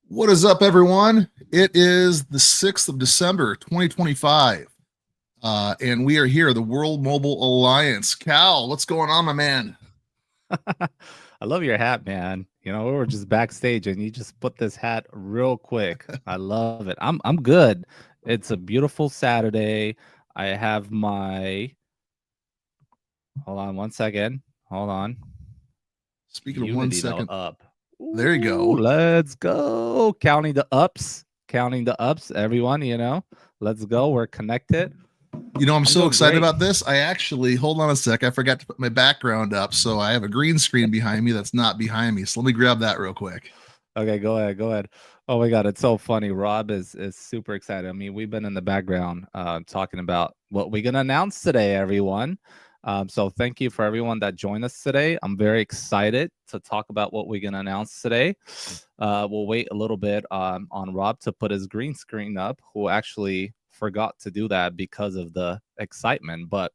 What is up, everyone? It is the 6th of December, 2025, and we are here, the World Mobile Alliance. Cal, what's going on, my man? I love your hat, man. You know, we were just backstage and you just put this hat real quick. I love it. I'm good. It's a beautiful Saturday. I have my hold on one second. Hold on. Speaking of 1 second, up. There you go. Let's go. Counting the ups, everyone, let's go. We're connected. I'm so excited about this. I actually, hold on a sec. I forgot to put my background up. So I have a green screen behind me that's not behind me. So let me grab that real quick. Okay, go ahead. Oh my God, it's so funny. Rob is super excited. I mean, we've been in the background talking about what we're going to announce today, everyone. So thank you for everyone that joined us today. I'm very excited to talk about what we're going to announce today. We'll wait a little bit on Rob to put his green screen up, who actually forgot to do that because of the excitement. But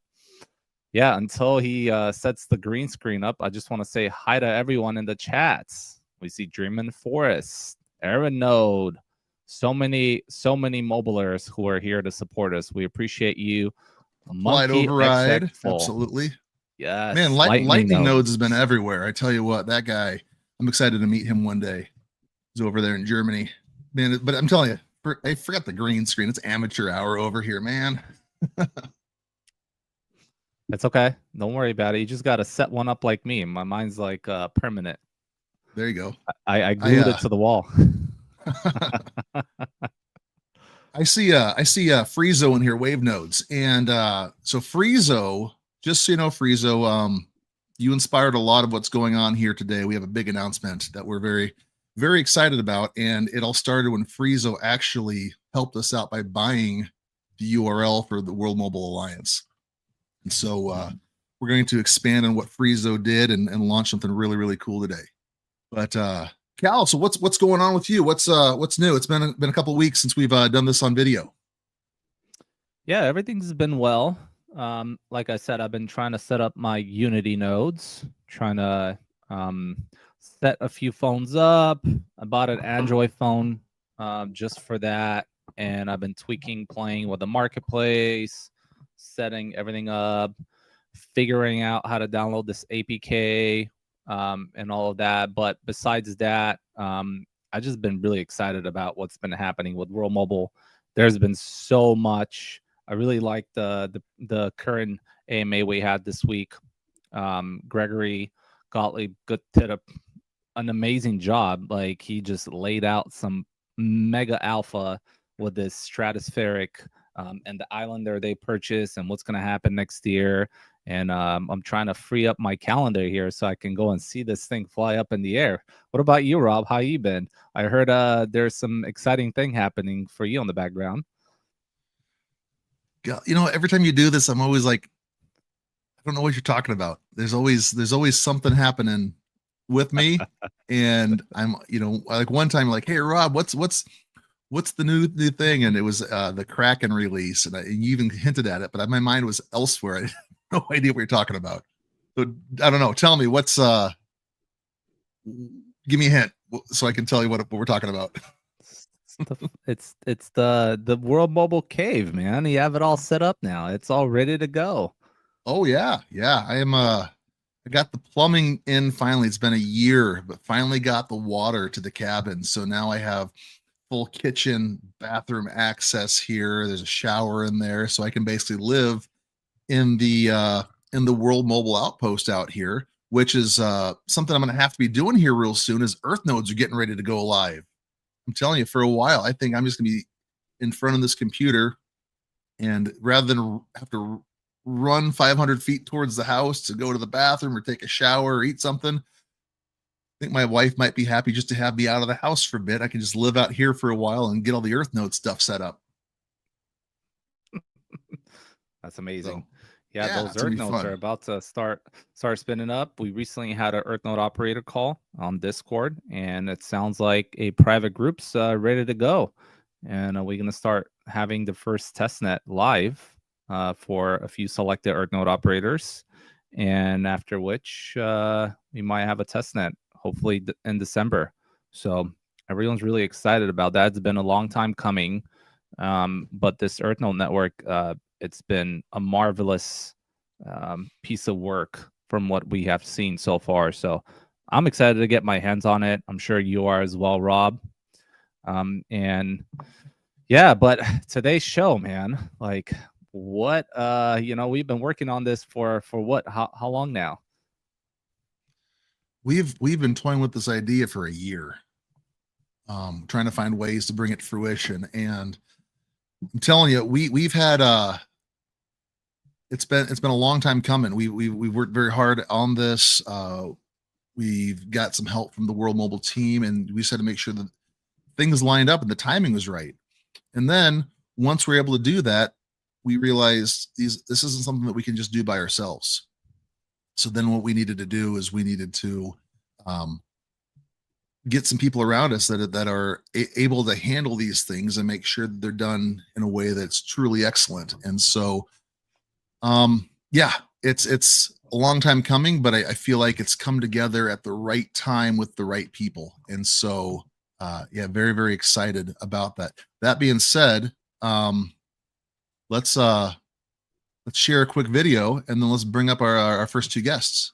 yeah, until he sets the green screen up, I just want to say hi to everyone in the chats. We see Dreamin' Forest, AirNode, so many mobilers who are here to support us. We appreciate you. Applied override, absolutely. Yes, man. Lightning nodes has been everywhere. I tell you what, that guy. I'm excited to meet him one day. He's over there in Germany, man. But I'm telling you, I forgot the green screen. It's amateur hour over here, man. It's okay. Don't worry about it. You just got to set one up like me. My mind's like permanent. There you go. I glued it to the wall. I see Friezo in here, wave nodes. And so Friezo, just so you know, Friezo, you inspired a lot of what's going on here today. We have a big announcement that we're very, very excited about. And it all started when Friezo actually helped us out by buying the URL for the World Mobile Alliance. And so we're going to expand on what Friezo did and launch something really, really cool today. But Cal, so what's going on with you? What's new? It's been a couple of weeks since we've done this on video. Yeah, everything's been well. Like I said, I've been trying to set up my Unity nodes, trying to set a few phones up. I bought an Android phone just for that, and I've been playing with the marketplace, setting everything up, figuring out how to download this APK. And all of that. But besides that, I've just been really excited about what's been happening with World Mobile. There's been so much. I really like the current AMA we had this week. Gregory Gottlieb did an amazing job. Like, he just laid out some mega alpha with this stratospheric and the Islander they purchased and what's going to happen next year. And I'm trying to free up my calendar here so I can go and see this thing fly up in the air. What about you, Rob? How you been? I heard there's some exciting thing happening for you in the background. Every time you do this, I'm always like, I don't know what you're talking about. There's always something happening with me. And I'm, like one time, like, hey, Rob, what's the new thing? And it was the Kraken release. And you even hinted at it, but my mind was elsewhere. I no idea what you're talking about. So I don't know. Tell me give me a hint so I can tell you what we're talking about. It's the World Mobile Cave, man. You have it all set up now. It's all ready to go. Oh yeah. I got the plumbing in finally. It's been a year, but finally got the water to the cabin. So now I have full kitchen, bathroom access here. There's a shower in there, so I can basically live in the World Mobile Outpost out here, which is something I'm going to have to be doing here real soon, as Earth nodes are getting ready to go live. I'm telling you, for a while, I think I'm just going to be in front of this computer, and rather than have to run 500 feet towards the house to go to the bathroom or take a shower or eat something, I think my wife might be happy just to have me out of the house for a bit. I can just live out here for a while and get all the Earth node stuff set up. That's amazing. So Yeah, yeah, those it's gonna Earth be nodes fun. are about to start spinning up. We recently had an Earth node operator call on Discord, and it sounds like a private group's ready to go. And we're gonna start having the first testnet live for a few selected Earth node operators, and after which we might have a testnet hopefully in December. So everyone's really excited about that. It's been a long time coming, but this Earth node network. It's been a marvelous piece of work from what we have seen so far. So I'm excited to get my hands on it. I'm sure you are as well, Rob. And yeah, but today's show, man, like what we've been working on this for what? How long now? We've been toying with this idea for a year, trying to find ways to bring it to fruition. And I'm telling you, we've had it's been a long time coming. We've worked very hard on this. We've got some help from the World Mobile team, and we just had to make sure that things lined up and the timing was right. And then once we're able to do that, we realized this isn't something that we can just do by ourselves. So then what we needed to do is we needed to get some people around us that are able to handle these things and make sure that they're done in a way that's truly excellent. And so yeah, it's a long time coming, but I feel like it's come together at the right time with the right people. And so yeah, very, very excited about that. That being said, let's share a quick video, and then let's bring up our first two guests.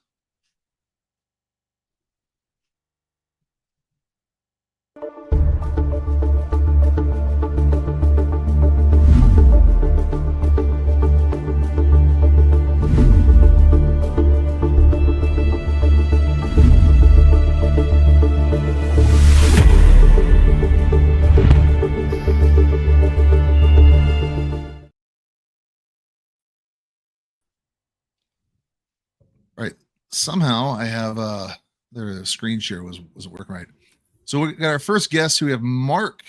Right. Somehow I have the screen share wasn't working right. So we got our first guest who we have Mark.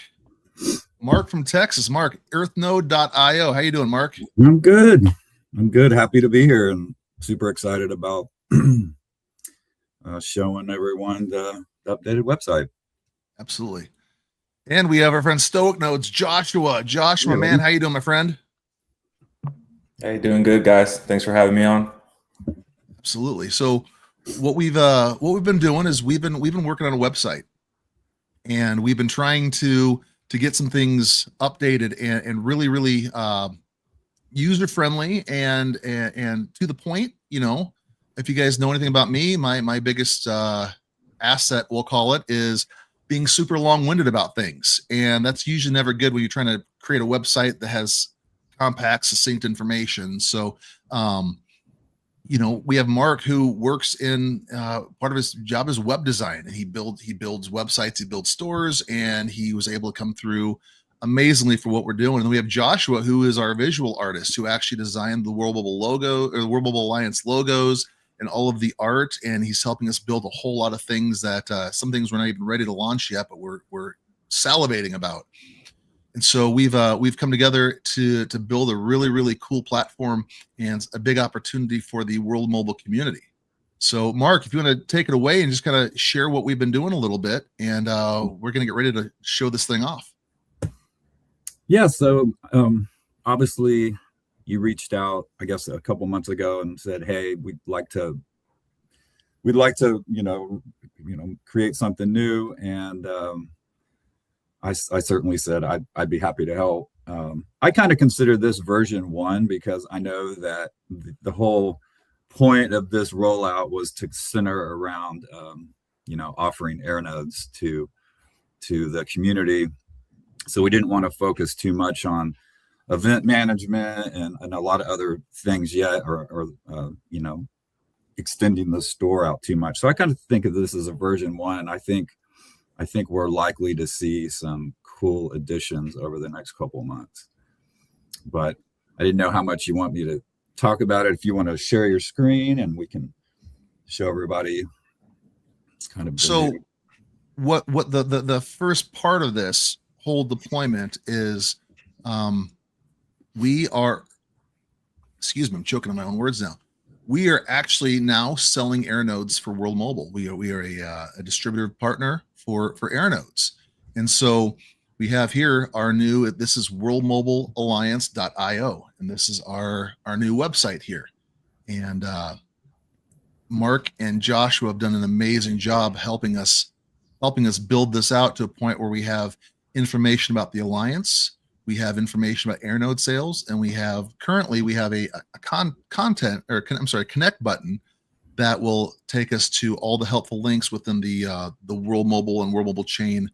Mark from Texas. Mark, earthnode.io. How you doing, Mark? I'm good. I'm good. Happy to be here and super excited about showing everyone the updated website. Absolutely. And we have our friend Stoic Nodes, Joshua. Josh, my man, how you doing, my friend? Hey, doing good, guys. Thanks for having me on. Absolutely. So what we've been doing is we've been working on a website, and we've been trying to get some things updated and really user friendly and to the point. You know, if you guys know anything about me, my biggest asset, we'll call it, is being super long-winded about things, and that's usually never good when you're trying to create a website that has compact, succinct information. So you know, we have Mark, who works in part of his job is web design, and he builds websites, he builds stores, and he was able to come through amazingly for what we're doing. And then we have Joshua, who is our visual artist, who actually designed the World Mobile logo, or the World Mobile Alliance logos, and all of the art. And he's helping us build a whole lot of things that some things we're not even ready to launch yet, but we're salivating about. And so we've come together to build a really cool platform and a big opportunity for the World Mobile community. So Mark, if you want to take it away and just kind of share what we've been doing a little bit, and we're going to get ready to show this thing off. Yeah. So obviously you reached out, I guess, a couple months ago and said, hey, we'd like to create something new. And I certainly said I'd be happy to help. I kind of consider this version 1 because I know that the whole point of this rollout was to center around, offering AirNodes to the community. So we didn't want to focus too much on event management and a lot of other things yet, or extending the store out too much. So I kind of think of this as a version 1, and I think we're likely to see some cool additions over the next couple of months. But I didn't know how much you want me to talk about it. If you want to share your screen and we can show everybody. It's kind of so what the first part of this whole deployment is, we are excuse me, I'm choking on my own words now. We are actually now selling AirNodes for World Mobile. We are a distributor partner for AirNodes. And so we have here our new, this is worldmobilealliance.io. And this is our new website here. And Mark and Joshua have done an amazing job helping us build this out to a point where we have information about the Alliance. We have information about AirNode sales, and we have a connect button that will take us to all the helpful links within the World Mobile and World Mobile chain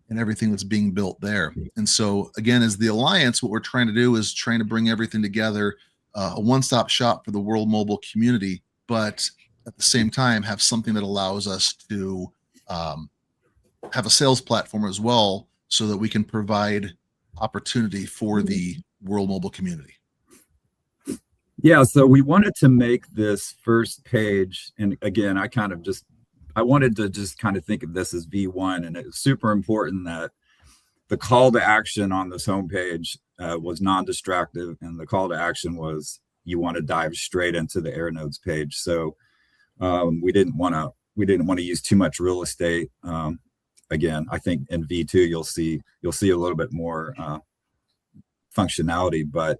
and everything that's being built there. And so again, as the Alliance, what we're trying to do is trying to bring everything together, a one-stop shop for the World Mobile community, but at the same time have something that allows us to have a sales platform as well, so that we can provide opportunity for the World Mobile community. Yeah, so we wanted to make this first page, and again, I wanted to just kind of think of this as V1, and it's super important that the call to action on this homepage was non-distractive, and the call to action was you want to dive straight into the AirNodes page. So we didn't want to use too much real estate. Again, I think in V2 you'll see a little bit more functionality, but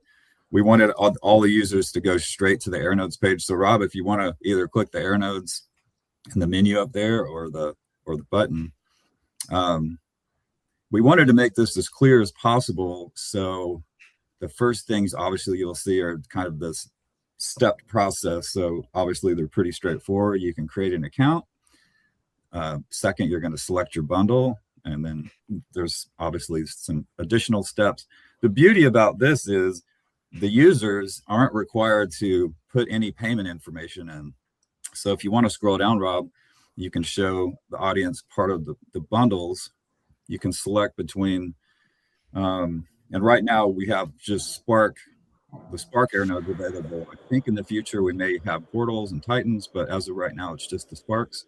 we wanted all the users to go straight to the AirNodes page. So Rob, if you want to either click the AirNodes in the menu up there or the button, we wanted to make this as clear as possible. So the first things obviously you'll see are kind of this stepped process. So obviously they're pretty straightforward. You can create an account. Second, you're going to select your bundle, and then there's obviously some additional steps. The beauty about this is the users aren't required to put any payment information in. So if you want to scroll down, Rob, you can show the audience part of the bundles. You can select between, and right now we have just the Spark AirNodes available. I think in the future we may have Portals and Titans, but as of right now, it's just the Sparks.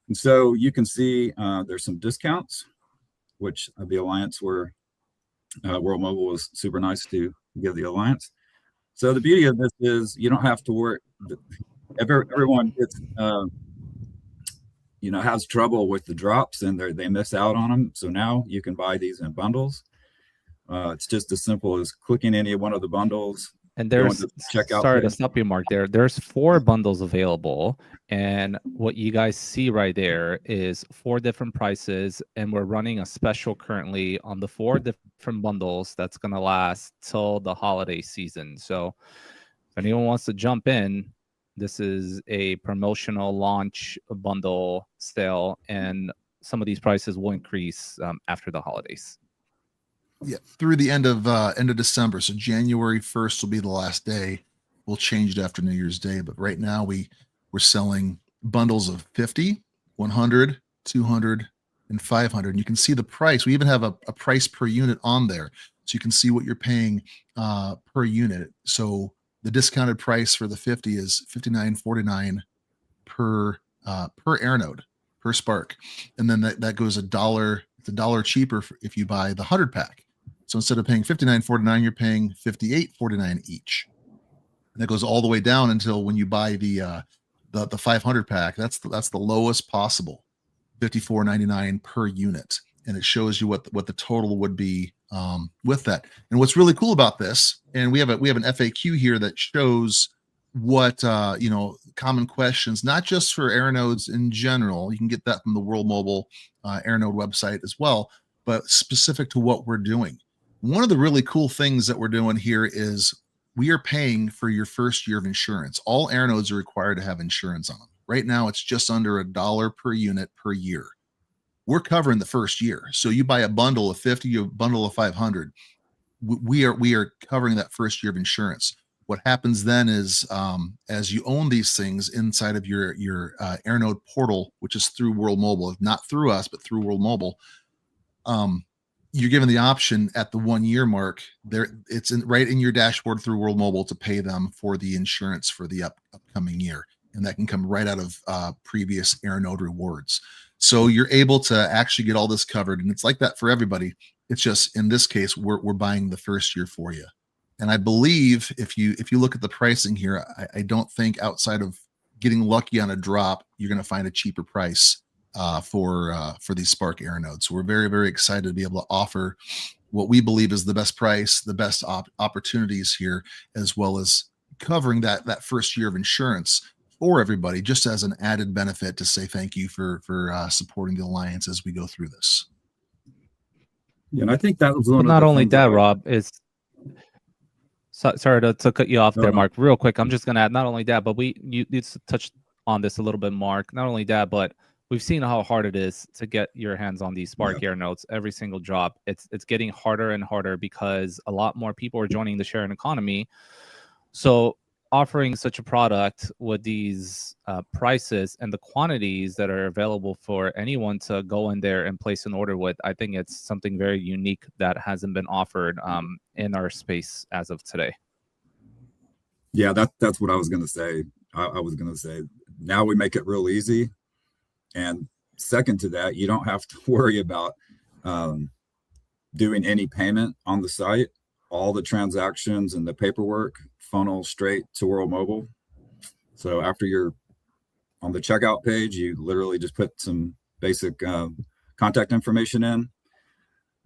And so you can see there's some discounts, which the Alliance World Mobile was super nice to give the Alliance. So the beauty of this is you don't have to worry. Everyone gets, has trouble with the drops, and they miss out on them. So now you can buy these in bundles. It's just as simple as clicking any one of the bundles. And there's, sorry to stop you, Mark, there's 4 bundles available. And what you guys see right there is 4 different prices. And we're running a special currently on the 4 different bundles that's going to last till the holiday season. So if anyone wants to jump in, this is a promotional launch bundle sale. And some of these prices will increase after the holidays. Yeah, through the end of December. So January 1st will be the last day. We'll change it after New Year's Day, but right now we're selling bundles of 50, 100, 200, and 500. And you can see the price. We even have a price per unit on there, so you can see what you're paying per unit. So the discounted price for the 50 is $59.49 per AirNode, per Spark, and then that goes $1. It's $1 cheaper if you buy the 100 pack. So instead of paying $59.49, you're paying $58.49 each. And that goes all the way down until when you buy the 500 pack. That's the lowest possible, $54.99 per unit, and it shows you what the total would be with that. And what's really cool about this, and we have an FAQ here that shows what common questions, not just for AirNodes in general. You can get that from the World Mobile AirNode website as well, but specific to what we're doing. One of the really cool things that we're doing here is we are paying for your first year of insurance. All AirNodes are required to have insurance on them. Right now, it's just under $1 per unit per year. We're covering the first year. So you buy a bundle of 50, a bundle of 500. We are covering that first year of insurance. What happens then is, as you own these things inside of your AirNode portal, which is through World Mobile, not through us, but through World Mobile, you're given the option at the 1 year mark. It's right in your dashboard through World Mobile to pay them for the insurance for the upcoming year, and that can come right out of previous AirNode rewards. So you're able to actually get all this covered, and it's like that for everybody. It's just in this case we're buying the first year for you. And I believe if you look at the pricing here, I don't think outside of getting lucky on a drop, you're going to find a cheaper price for these Spark AirNodes. So we're very, very excited to be able to offer what we believe is the best price, the best opportunities here, as well as covering that first year of insurance for everybody, just as an added benefit to say thank you for supporting the Alliance as we go through this. Yeah, and I think that was But one of not the only things that, I- Rob, is sorry to cut you off No, there, no. Mark. Real quick, I'm just gonna add not only that, but you touched on this a little bit, Mark. Not only that, but we've seen how hard it is to get your hands on these Spark AirNodes. Every single drop, it's getting harder and harder because a lot more people are joining the sharing economy. So offering such a product with these prices and the quantities that are available for anyone to go in there and place an order with, I think it's something very unique that hasn't been offered in our space as of today. Yeah, that's what I was going to say. I was going to say, now we make it real easy. And second to that, you don't have to worry about doing any payment on the site. All the transactions and the paperwork funnel straight to World Mobile. So after you're on the checkout page, you literally just put some basic contact information in,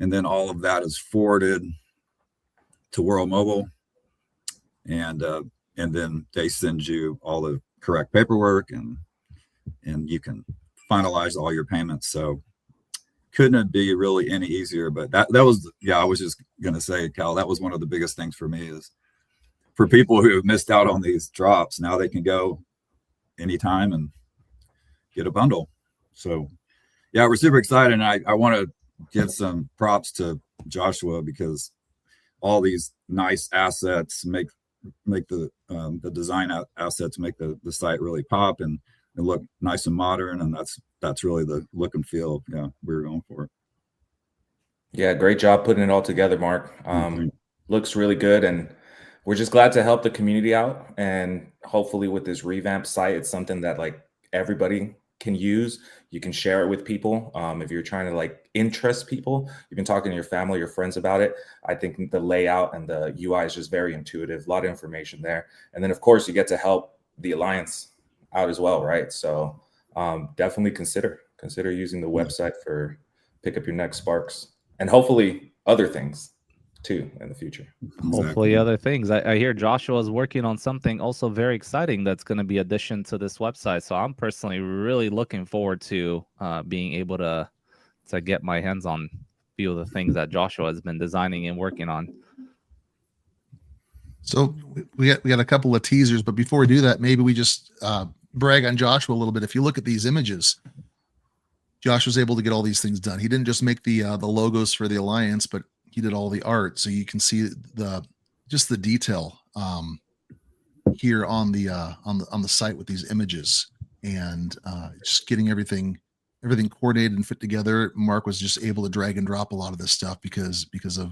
and then all of that is forwarded to World Mobile, and then they send you all the correct paperwork, and you can finalize all your payments. So couldn't it be really any easier? But that was, yeah, I was just gonna say, Cal, that was one of the biggest things for me, is for people who have missed out on these drops, now they can go anytime and get a bundle. So yeah, we're super excited. And I want to give some props to Joshua, because all these nice assets make the design assets make the site really pop and look nice and modern, and that's really the look and feel we were going for. Yeah, great job putting it all together, Mark. Looks really good, and we're just glad to help the community out. And hopefully with this revamped site, it's something that like everybody can use. You can share it with people. If you're trying to like interest people, you've been talking to your family, your friends about it. I think the layout and the UI is just very intuitive, a lot of information there. And then of course you get to help the Alliance out as well, right? So definitely consider using the website for pick up your next Sparks, and hopefully other things too in the future. Hopefully other things. I hear Joshua is working on something also very exciting that's going to be addition to this website. So I'm personally really looking forward to being able to get my hands on a few of the things that Joshua has been designing and working on. So we got a couple of teasers, but before we do that, maybe we just brag on Joshua a little bit. If you look at these images, Josh was able to get all these things done. He didn't just make the logos for the Alliance, but he did all the art. So you can see the detail here on the site with these images, and just getting everything coordinated and fit together. Mark was just able to drag and drop a lot of this stuff because of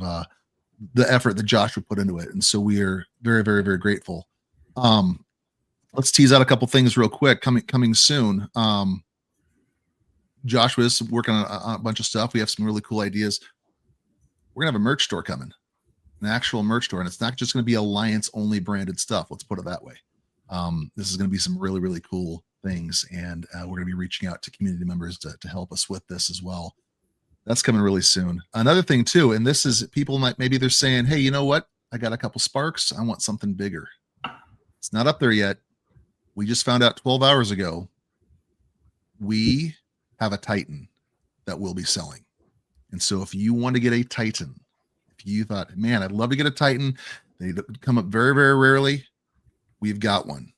the effort that Joshua put into it. And so we are very, very, very grateful. Let's tease out a couple things real quick coming soon. Joshua is working on a bunch of stuff. We have some really cool ideas. We're gonna have a merch store coming, an actual merch store, and it's not just gonna be Alliance only branded stuff. Let's put it that way. This is gonna be some really, really cool things, and we're gonna be reaching out to community members to help us with this as well. That's coming really soon. Another thing too, and this is, people maybe they're saying, hey, you know what? I got a couple Sparks. I want something bigger. It's not up there yet. We just found out 12 hours ago, we have a Titan that we'll be selling. And so if you want to get a Titan, if you thought, man, I'd love to get a Titan, they come up very, very rarely, we've got one.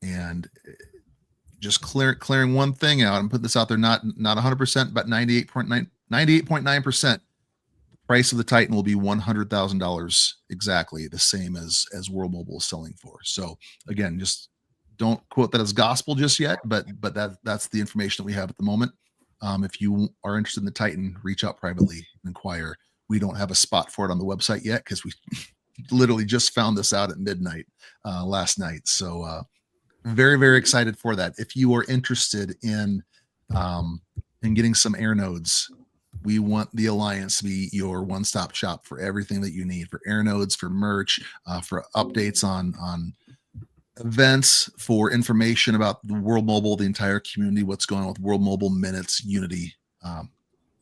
And just clearing one thing out and put this out there, not 100%, but 98.9%. The price of the Titan will be $100,000, exactly the same as World Mobile is selling for. So again, just don't quote that as gospel just yet, but that's the information that we have at the moment. If you are interested in the Titan, reach out privately and inquire. We don't have a spot for it on the website yet because we literally just found this out at midnight last night. So very, very excited for that. If you are interested in getting some AirNodes, We want the Alliance to be your one-stop shop for everything that you need, for AirNodes, for merch, for updates on events, for information about the World Mobile, the entire community, what's going on with World Mobile, Minutes, Unity.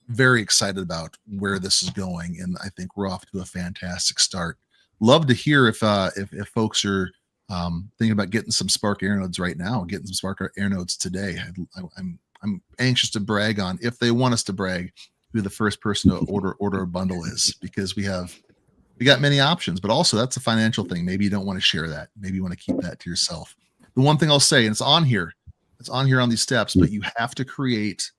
Very excited about where this is going, and I think we're off to a fantastic start. Love to hear if folks are thinking about getting some Spark AirNodes right now, getting some Spark AirNodes today. I'm anxious to brag on, if they want us to brag, who the first person to order a bundle is, because we got many options, but also that's a financial thing. Maybe you don't want to share that. Maybe you want to keep that to yourself. The one thing I'll say, and it's on here on these steps, but you have to create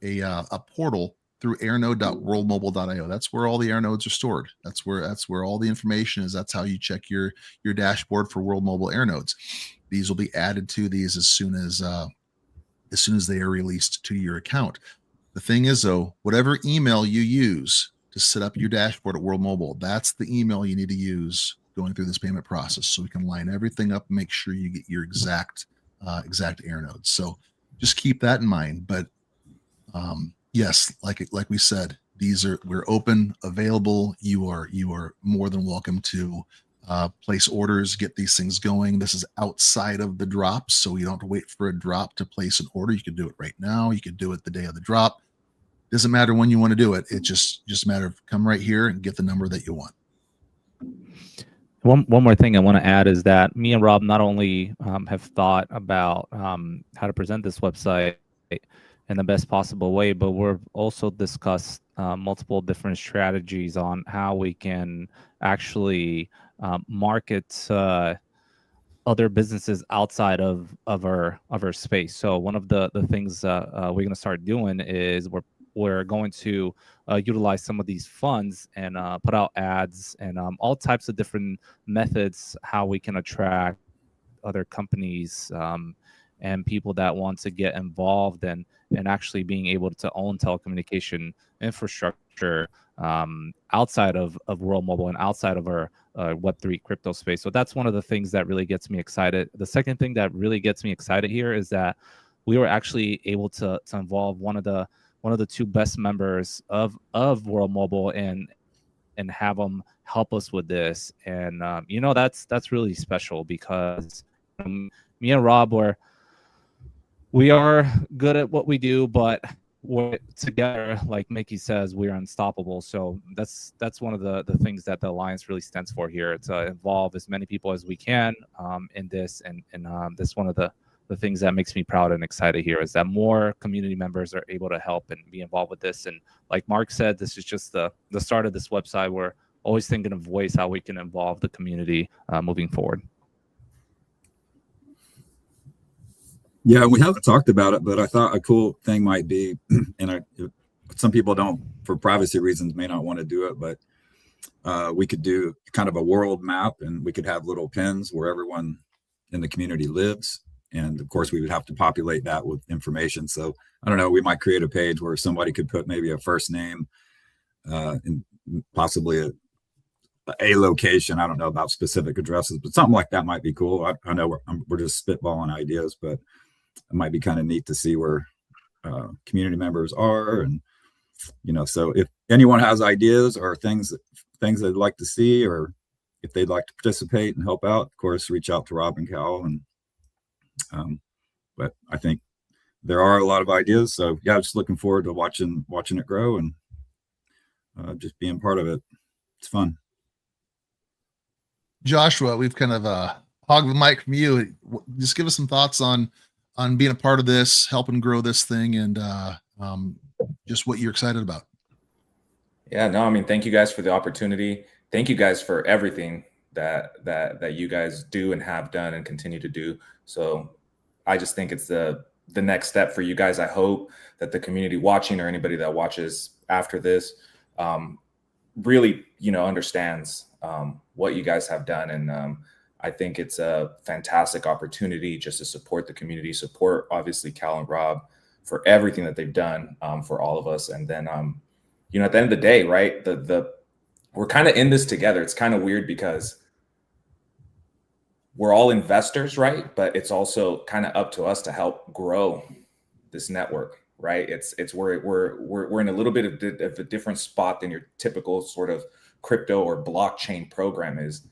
a portal through airnode.worldmobile.io. That's where all the AirNodes are stored. That's where all the information is. That's how you check your dashboard for World Mobile AirNodes. These will be added to these as soon as they are released to your account. The thing is, though, whatever email you use to set up your dashboard at World Mobile, that's the email you need to use going through this payment process, so we can line everything up and make sure you get your exact AirNodes. So just keep that in mind. But yes, like we said, we're open, available. You are more than welcome to place orders, get these things going. This is outside of the drops, so you don't have to wait for a drop to place an order. You can do it right now. You can do it the day of the drop. Doesn't matter when you want to do it. It just a matter of come right here and get the number that you want. One more thing I want to add is that me and Rob not only have thought about how to present this website in the best possible way, but we've also discussed multiple different strategies on how we can actually market other businesses outside of our space. So one of the things we're going to start doing is we're going to utilize some of these funds and put out ads and all types of different methods how we can attract other companies and people that want to get involved and actually being able to own telecommunication infrastructure outside of World Mobile and outside of our Web3 crypto space. So that's one of the things that really gets me excited. The second thing that really gets me excited here is that we were actually able to involve one of the two best members of World Mobile and have them help us with this. And that's really special, because me and Rob we are good at what we do, but we're together, like Mickey says, we're unstoppable. So that's one of the things that the Alliance really stands for here, to involve as many people as we can in this. And that's one of the things that makes me proud and excited here, is that more community members are able to help and be involved with this. And like Mark said, this is just the start of this website. We're always thinking of ways how we can involve the community moving forward. Yeah, we haven't talked about it, but I thought a cool thing might be, and some people don't, for privacy reasons, may not want to do it, but we could do kind of a world map, and we could have little pins where everyone in the community lives. And of course, we would have to populate that with information. So I don't know, we might create a page where somebody could put maybe a first name and possibly a location. I don't know about specific addresses, but something like that might be cool. I know we're just spitballing ideas, but it might be kind of neat to see where community members are. And, so if anyone has ideas or things they'd like to see, or if they'd like to participate and help out, of course, reach out to Rob and Cal. And but I think there are a lot of ideas. So yeah, just looking forward to watching it grow and just being part of it. It's fun. Joshua, we've kind of hogged the mic from you. Just give us some thoughts on being a part of this, helping grow this thing, and just what you're excited about. Yeah, no, I mean, thank you guys for the opportunity. Thank you guys for everything that you guys do and have done and continue to do. So I just think it's the next step for you guys. I hope that the community watching, or anybody that watches after this, really, understands what you guys have done. And I think it's a fantastic opportunity just to support the community, support obviously Cal and Rob for everything that they've done for all of us. And then, at the end of the day, right, we're kind of in this together. It's kind of weird because we're all investors, right? But it's also kind of up to us to help grow this network. right? It's where we're in a little bit of a different spot than your typical sort of crypto or blockchain program is.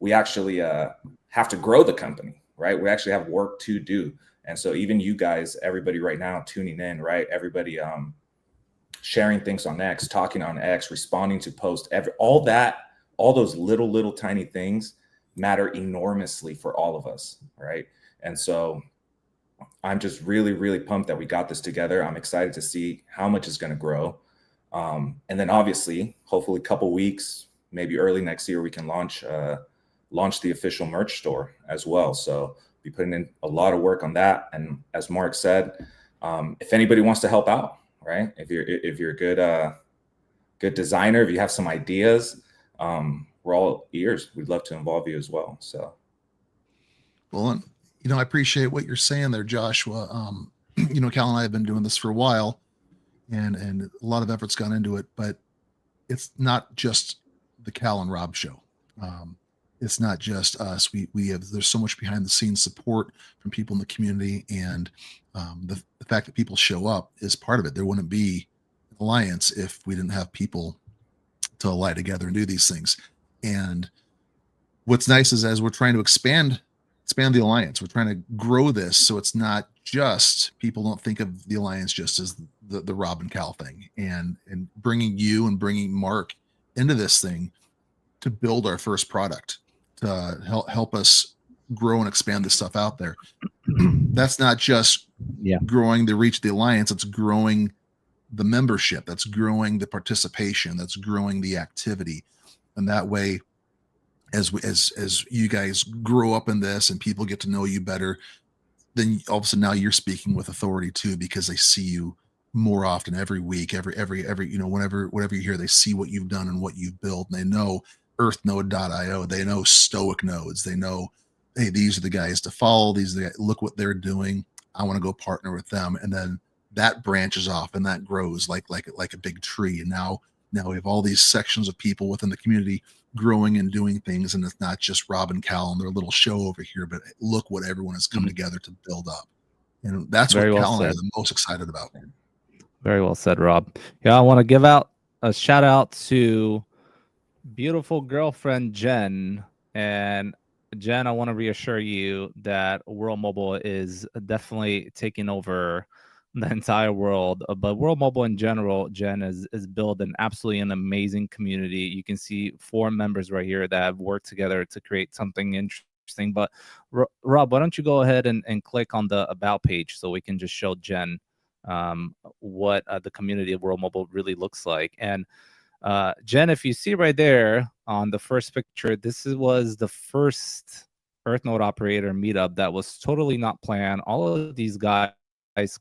We actually have to grow the company, right? We actually have work to do. And so even you guys, everybody right now tuning in, right? Everybody sharing things on X, talking on X, responding to posts, all those little tiny things matter enormously for all of us, right? And so I'm just really pumped that we got this together. I'm excited to see how much it's going to grow. And then obviously, hopefully a couple weeks, maybe early next year, we can launch the official merch store as well. So be putting in a lot of work on that. And as Mark said, if anybody wants to help out, right? If you're a good designer, if you have some ideas, we're all ears. We'd love to involve you as well. So, well, and, I appreciate what you're saying there, Joshua. Cal and I have been doing this for a while, and a lot of effort's gone into it, but it's not just the Cal and Rob show. It's not just us. There's so much behind the scenes support from people in the community, and the fact that people show up is part of it. There wouldn't be an alliance if we didn't have people to ally together and do these things. And what's nice is as we're trying to expand the alliance, we're trying to grow this so it's not just, people don't think of the alliance just as the Rob and Cal thing, and bringing you and bringing Mark into this thing to build our first product, to help us grow and expand this stuff out there. That's not just growing the reach of the alliance, it's growing the membership, that's growing the participation, that's growing the activity. And that way, as you guys grow up in this and people get to know you better, then all of a sudden now you're speaking with authority too, because they see you more often, every week, every whenever you hear, they see what you've done and what you've built, and they know EarthNode.io, they know Stoic Nodes, they know, hey, these are the guys to follow, these are the guys, look what they're doing, I want to go partner with them. And then that branches off and that grows like a big tree. And now we have all these sections of people within the community growing and doing things, and it's not just Rob and Cal and their little show over here, but look what everyone has come together to build up. And that's Very what well Cal and I are said. the most excited about. Very well said, Rob. Yeah, I want to give out a shout out to beautiful girlfriend Jen. And Jen, I want to reassure you that World Mobile is definitely taking over the entire world. But World Mobile in general, Jen, is built an amazing community. You can see 4 members right here that have worked together to create something interesting. But Rob, why don't you go ahead and click on the About page so we can just show Jen what the community of World Mobile really looks like. And Jen, if you see right there on the first picture, this was the first EarthNode operator meetup that was totally not planned. All of these guys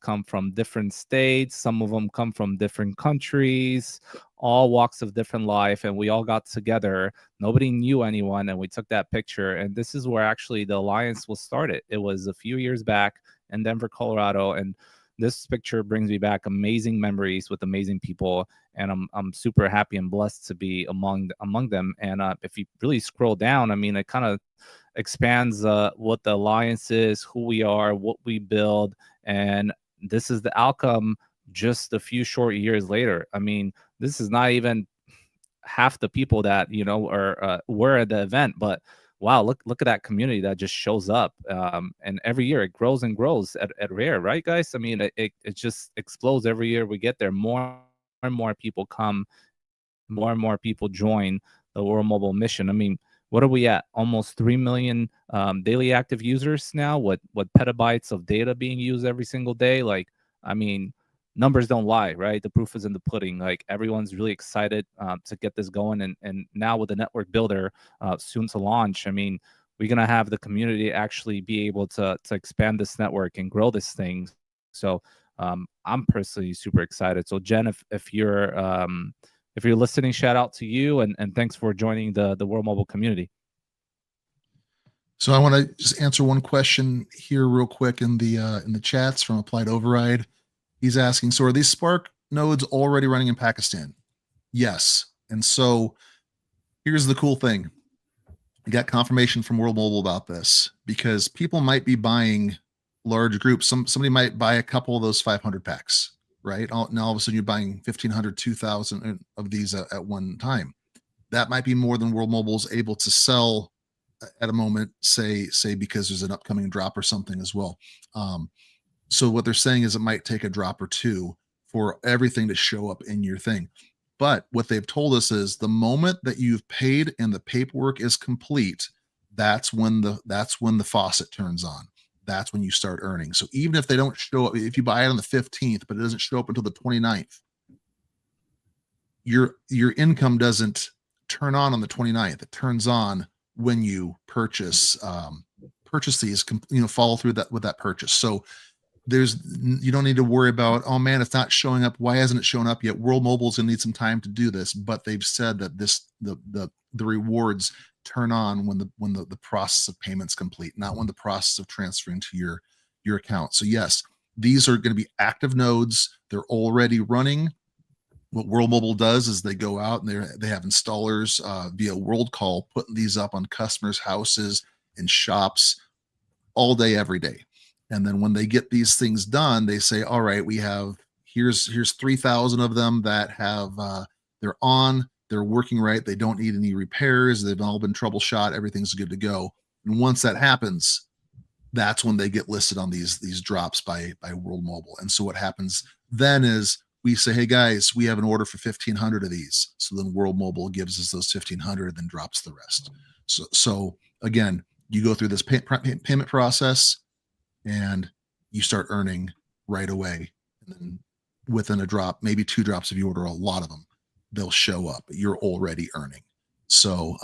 come from different states. Some of them come from different countries, all walks of different life. And we all got together. Nobody knew anyone. And we took that picture. And this is where actually the alliance was started. It was a few years back in Denver, Colorado. And this picture brings me back amazing memories with amazing people, and I'm super happy and blessed to be among them. And if you really scroll down, I mean, it kind of expands what the alliance is, who we are, what we build, and this is the outcome just a few short years later. I mean, this is not even half the people that were at the event, but wow, look at that community that just shows up, and every year it grows and grows at Rare, right, guys? I mean, it just explodes every year we get there. More and more people come, more and more people join the World Mobile mission. I mean, what are we at? Almost 3 million daily active users now. What petabytes of data being used every single day? Like, I mean, numbers don't lie, right? The proof is in the pudding. Like, everyone's really excited to get this going, and now with the network builder soon to launch, I mean, we're gonna have the community actually be able to expand this network and grow this thing. So I'm personally super excited. So Jen, if you're listening, shout out to you, and thanks for joining the World Mobile community. So I want to just answer one question here real quick in the chats from Applied Override. He's asking, so are these Spark nodes already running in Pakistan? Yes. And so here's the cool thing. We got confirmation from World Mobile about this, because people might be buying large groups. Somebody might buy a couple of those 500 packs. right? Now all of a sudden you're buying 1,500, 2,000 of these at one time. That might be more than World Mobile is able to sell at a moment, say because there's an upcoming drop or something as well. So what they're saying is it might take a drop or two for everything to show up in your thing. But what they've told us is the moment that you've paid and the paperwork is complete, that's when the faucet turns on. That's when you start earning. So even if they don't show up, if you buy it on the 15th, but it doesn't show up until the 29th, your income doesn't turn on the 29th. It turns on when you purchase these, follow through that with that purchase. So you don't need to worry about, oh man, it's not showing up. Why hasn't it shown up yet? World Mobile's gonna need some time to do this, but they've said that the rewards turn on when the process of payments complete, not when the process of transferring to your account. So yes, these are going to be active nodes. They're already running. What World Mobile does is they go out and they have installers via World Call putting these up on customers' houses and shops all day, every day. And then when they get these things done, they say, all right, here's 3,000 of them that have they're working right. They don't need any repairs. They've all been troubleshot. Everything's good to go. And once that happens, that's when they get listed on these drops by World Mobile. And so what happens then is we say, hey guys, we have an order for 1,500 of these. So then World Mobile gives us those 1,500, then drops the rest. So again, you go through this payment process and you start earning right away. And then within a drop, maybe 2 drops if you order a lot of them, they'll show up. You're already earning. So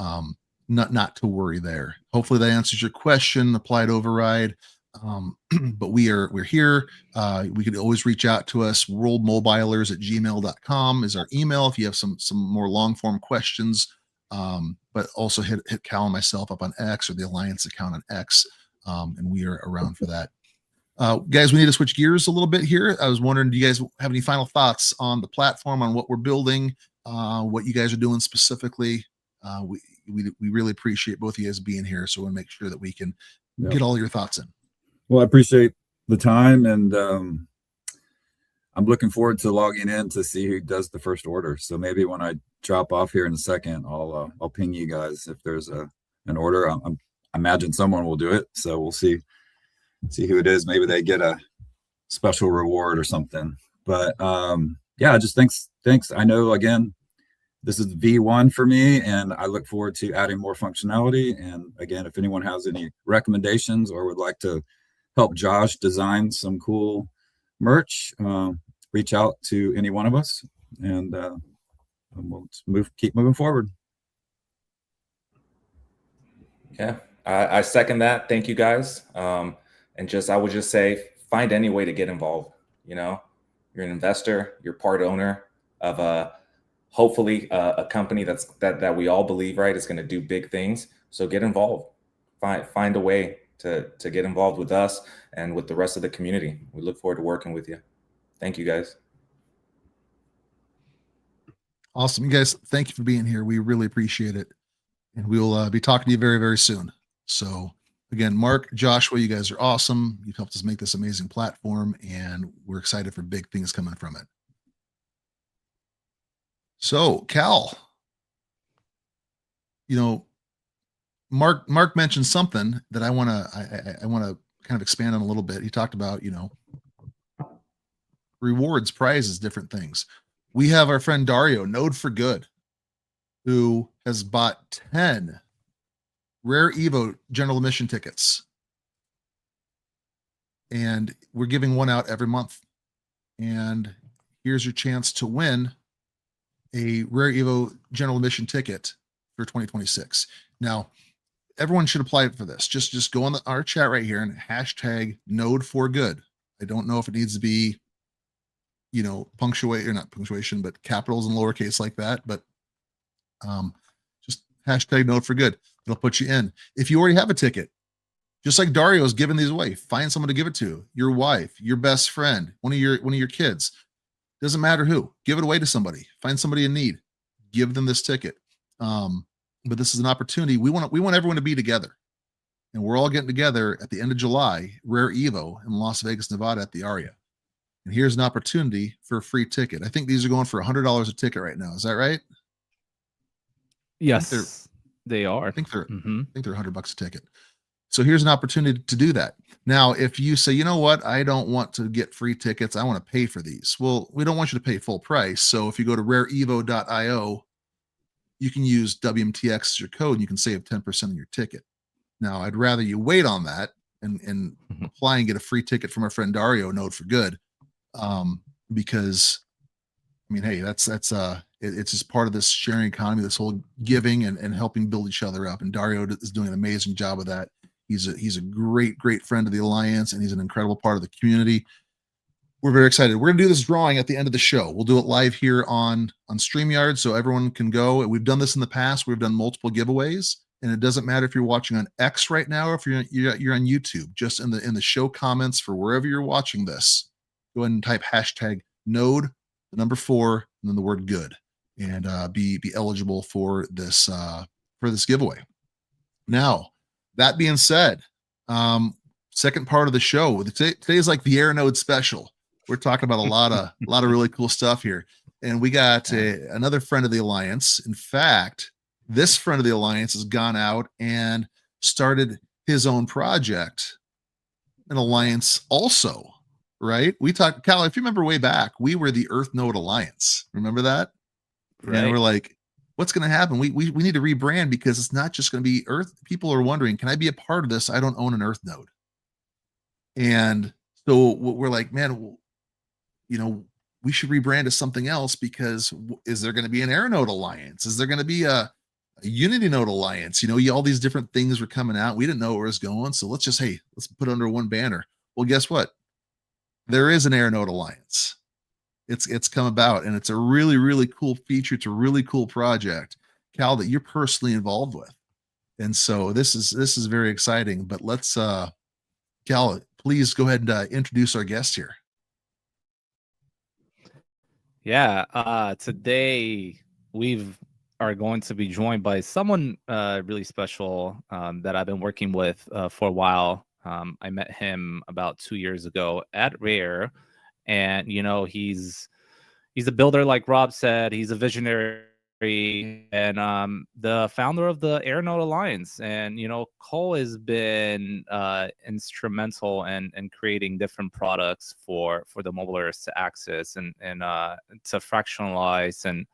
not to worry there. Hopefully that answers your question. Applied override. But we're here. We could always reach out to us. worldmobilers@gmail.com is our email if you have some more long form questions. But also hit Cal and myself up on X or the Alliance account on X. And we are around for that. Guys, we need to switch gears a little bit here. I was wondering, do you guys have any final thoughts on the platform, on what we're building, what you guys are doing specifically? We really appreciate both of you guys being here. So we'll make sure that we can get all your thoughts in. Well, I appreciate the time, and I'm looking forward to logging in to see who does the first order. So maybe when I drop off here in a second, I'll ping you guys if there's an order. I imagine someone will do it, so we'll see who it is. Maybe they get a special reward or something. But yeah, just thanks. I know, again, this is V1 for me, and I look forward to adding more functionality. And again, if anyone has any recommendations or would like to help Josh design some cool merch, reach out to any one of us, and we'll keep moving forward. Yeah, I second that. Thank you guys. And I would just say, find any way to get involved. You're an investor, you're part owner of hopefully a company that we all believe, right, is going to do big things. So get involved. Find a way to get involved with us and with the rest of the community. We look forward to working with you. Thank you, guys. Awesome. You guys, thank you for being here. We really appreciate it. And we'll be talking to you very, very soon. So again, Mark, Joshua, you guys are awesome. You've helped us make this amazing platform, and we're excited for big things coming from it. So Cal, Mark mentioned something that I want to kind of expand on a little bit. He talked about, rewards, prizes, different things. We have our friend Dario, Node for Good, who has bought 10 Rare Evo general admission tickets. And we're giving one out every month. And here's your chance to win a Rare Evo general admission ticket for 2026. Now, everyone should apply for this. Just go on our chat right here and hashtag Node for Good. I don't know if it needs to be, punctuate or not punctuation, but capitals and lowercase like that. But just hashtag Node for Good. It'll put you in. If you already have a ticket, just like Dario's giving these away, find someone to give it to. Your wife, your best friend, one of your kids. Doesn't matter who. Give it away to somebody. Find somebody in need. Give them this ticket. But this is an opportunity. We want everyone to be together, and we're all getting together at the end of July, Rare Evo in Las Vegas, Nevada, at the Aria. And here's an opportunity for a free ticket. I think these are going for $100 a ticket right now. Is that right? Yes, they are. I think they're Mm-hmm. I think they're $100 a ticket. So here's an opportunity to do that. Now, if you say, you know what, I don't want to get free tickets, I want to pay for these. Well, we don't want you to pay full price. So if you go to rareevo.io, you can use WMTX as your code and you can save 10% on your ticket. Now, I'd rather you wait on that and apply and get a free ticket from our friend Dario, Node for Good. Because I mean, hey, it's just part of this sharing economy, this whole giving and helping build each other up. And Dario is doing an amazing job of that. He's a great friend of the Alliance, and he's an incredible part of the community. We're very excited. We're gonna do this drawing at the end of the show. We'll do it live here on StreamYard, so everyone can go. We've done this in the past. We've done multiple giveaways, and it doesn't matter if you're watching on X right now or if you're on YouTube. Just in the show comments for wherever you're watching this, go ahead and type hashtag Node, the number 4, and then the word good, and be eligible for this giveaway. Now, that being said, second part of the show. Today is like the AirNode special. We're talking about a lot of really cool stuff here, and we got another friend of the Alliance. In fact, this friend of the Alliance has gone out and started his own project, an Alliance also. Right? We talked, Cal, if you remember way back, we were the AirNode Alliance. Remember that? Right. And we're like, what's going to happen? We need to rebrand because it's not just going to be Earth. People are wondering, can I be a part of this? I don't own an AirNode. And so we're like, man, you know, we should rebrand to something else because is there going to be an AirNode Alliance? Is there going to be a Unity Node Alliance? You know, all these different things were coming out. We didn't know where it was going. So let's put it under one banner. Well, guess what? There is an AirNode Alliance. It's come about, and it's a really cool feature. It's a really cool project, Cal, that you're personally involved with. And so this is very exciting. But let's Cal, please go ahead and introduce our guest here. Yeah, today we are going to be joined by someone really special that I've been working with for a while. I met him about 2 years ago at Rare, and you know he's a builder, like Rob said. He's a visionary and the founder of the AirNode Alliance. And you know, Cole has been instrumental in creating different products for the mobilers to access and to fractionalize and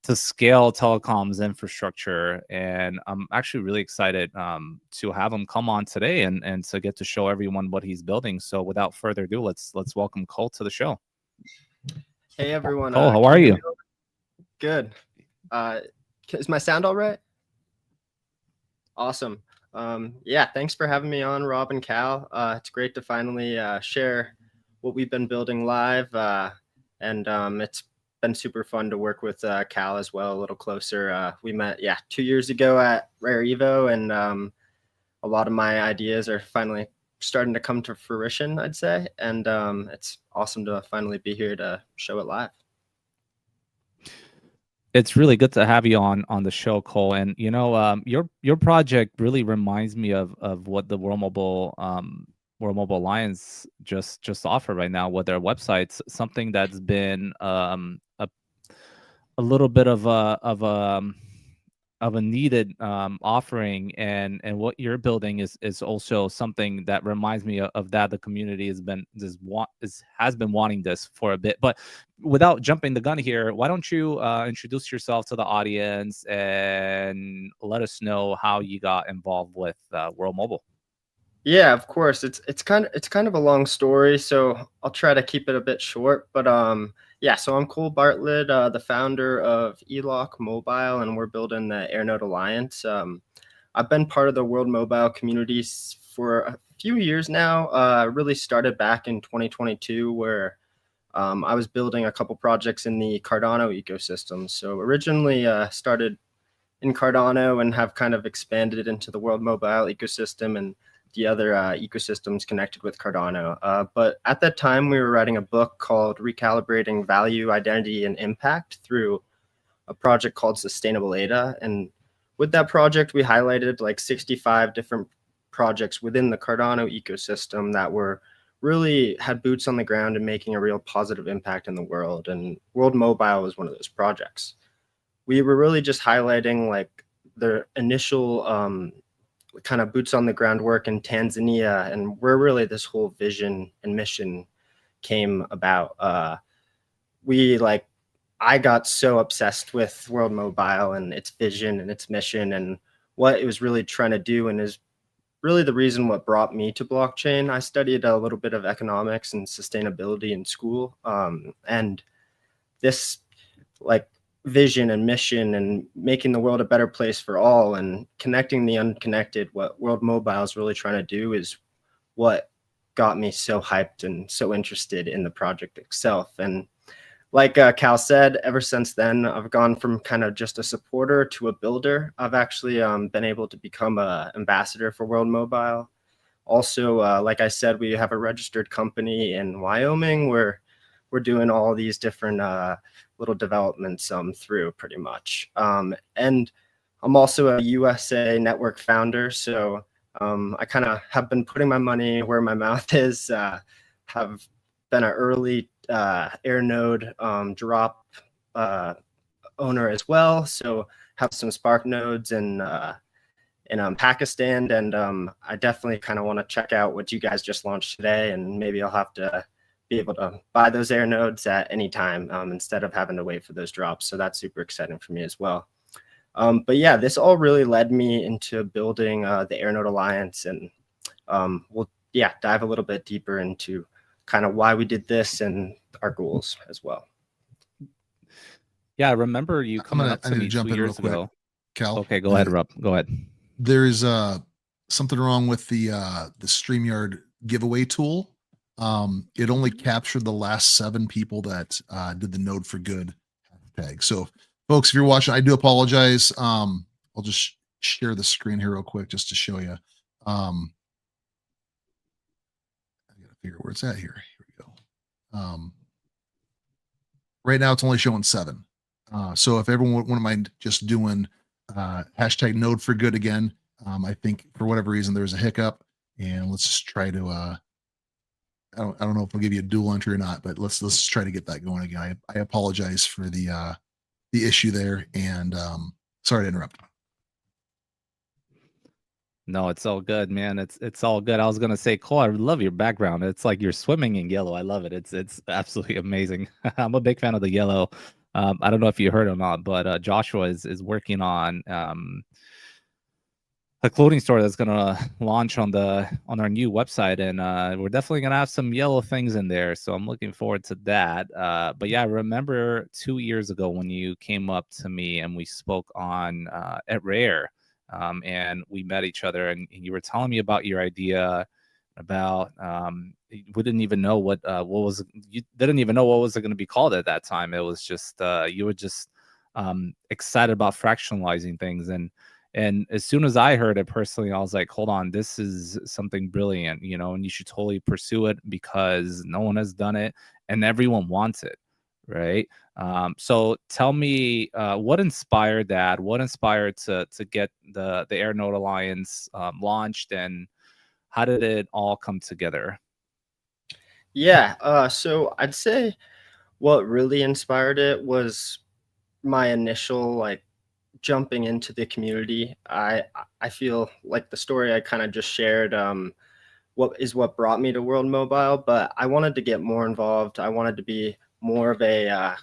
to scale telecoms infrastructure. And I'm actually really excited to have him come on today and to get to show everyone what he's building. So without further ado, let's welcome Cole to the show. Hey everyone. Cole, how are you? Good. Is my sound all right? Awesome. Yeah, thanks for having me on, Rob and Cal. It's great to finally share what we've been building live. And it's been super fun to work with Cal as well, a little closer. We met 2 years ago at Rare Evo, and a lot of my ideas are finally starting to come to fruition, I'd say. And it's awesome to finally be here to show it live. It's really good to have you on the show, Cole. And you know, your project really reminds me of what the World Mobile Alliance just offer right now with their websites. Something that's been a little bit of a needed offering, and what you're building is also something that reminds me of that. The community has been wanting this for a bit. But without jumping the gun here, why don't you introduce yourself to the audience and let us know how you got involved with World Mobile? Yeah, of course. It's kind of a long story, so I'll try to keep it a bit short. But yeah, so I'm Cole Bartlett, the founder of eLock Mobile, and we're building the AirNode Alliance. I've been part of the World Mobile community for a few years now. Really started back in 2022, where I was building a couple projects in the Cardano ecosystem. So originally started in Cardano and have kind of expanded into the World Mobile ecosystem and the other ecosystems connected with Cardano. But at that time, we were writing a book called Recalibrating Value, Identity, and Impact through a project called Sustainable ADA. And with that project, we highlighted like 65 different projects within the Cardano ecosystem that were really had boots on the ground and making a real positive impact in the world. And World Mobile was one of those projects. We were really just highlighting like the initial kind of boots on the ground work in Tanzania, and where really this whole vision and mission came about. I got so obsessed with World Mobile and its vision and its mission and what it was really trying to do, and is really the reason what brought me to blockchain. I studied a little bit of economics and sustainability in school, and this like vision and mission and making the world a better place for all and connecting the unconnected, what World Mobile is really trying to do, is what got me so hyped and so interested in the project itself. And like Cal said, ever since then, I've gone from kind of just a supporter to a builder. I've actually been able to become an ambassador for World Mobile. Also, like I said, we have a registered company in Wyoming where we're doing all these different little developments through pretty much. And I'm also a USA network founder. So I kind of have been putting my money where my mouth is, have been an early AirNode drop owner as well. So have some Spark nodes in Pakistan, and I definitely kind of want to check out what you guys just launched today, and maybe I'll have to be able to buy those AirNodes at any time instead of having to wait for those drops. So that's super exciting for me as well. But yeah, this all really led me into building the AirNode Alliance, and we'll dive a little bit deeper into kind of why we did this and our goals as well. Yeah, I remember you coming up to me 2 years ago. Cal. Okay, go ahead, Rob. Go ahead. There's something wrong with the StreamYard giveaway tool. It only captured the last 7 people that did the Node for Good hashtag. So folks, if you're watching, I do apologize. I'll just share the screen here real quick just to show you. I gotta figure out where it's at here. Here we go. Right now it's only showing 7. So if everyone wouldn't mind just doing hashtag Node for Good again. I think for whatever reason there was a hiccup, and let's just try to I don't know if I'll give you a dual entry or not, but let's try to get that going again. I apologize for the issue there, and sorry to interrupt. No, it's all good, man. It's all good. I was gonna say, Cole, I love your background. It's like you're swimming in yellow. I love it. It's absolutely amazing. I'm a big fan of the yellow. I don't know if you heard or not, but Joshua is working on a clothing store that's gonna launch on our new website, and we're definitely gonna have some yellow things in there. So I'm looking forward to that. But yeah, I remember 2 years ago when you came up to me and we spoke on at Rare. And we met each other, and you were telling me about your idea about we didn't even know what was going to be called at that time. It was just you were just excited about fractionalizing things, and as soon as I heard it personally, I was like, hold on, this is something brilliant, and you should totally pursue it because no one has done it and everyone wants it, right? So tell me what inspired that? What inspired to get the AirNode Alliance launched, and how did it all come together? Yeah, so I'd say what really inspired it was my initial jumping into the community. I feel like the story I kind of just shared what brought me to World Mobile, but I wanted to get more involved. I wanted to be more of a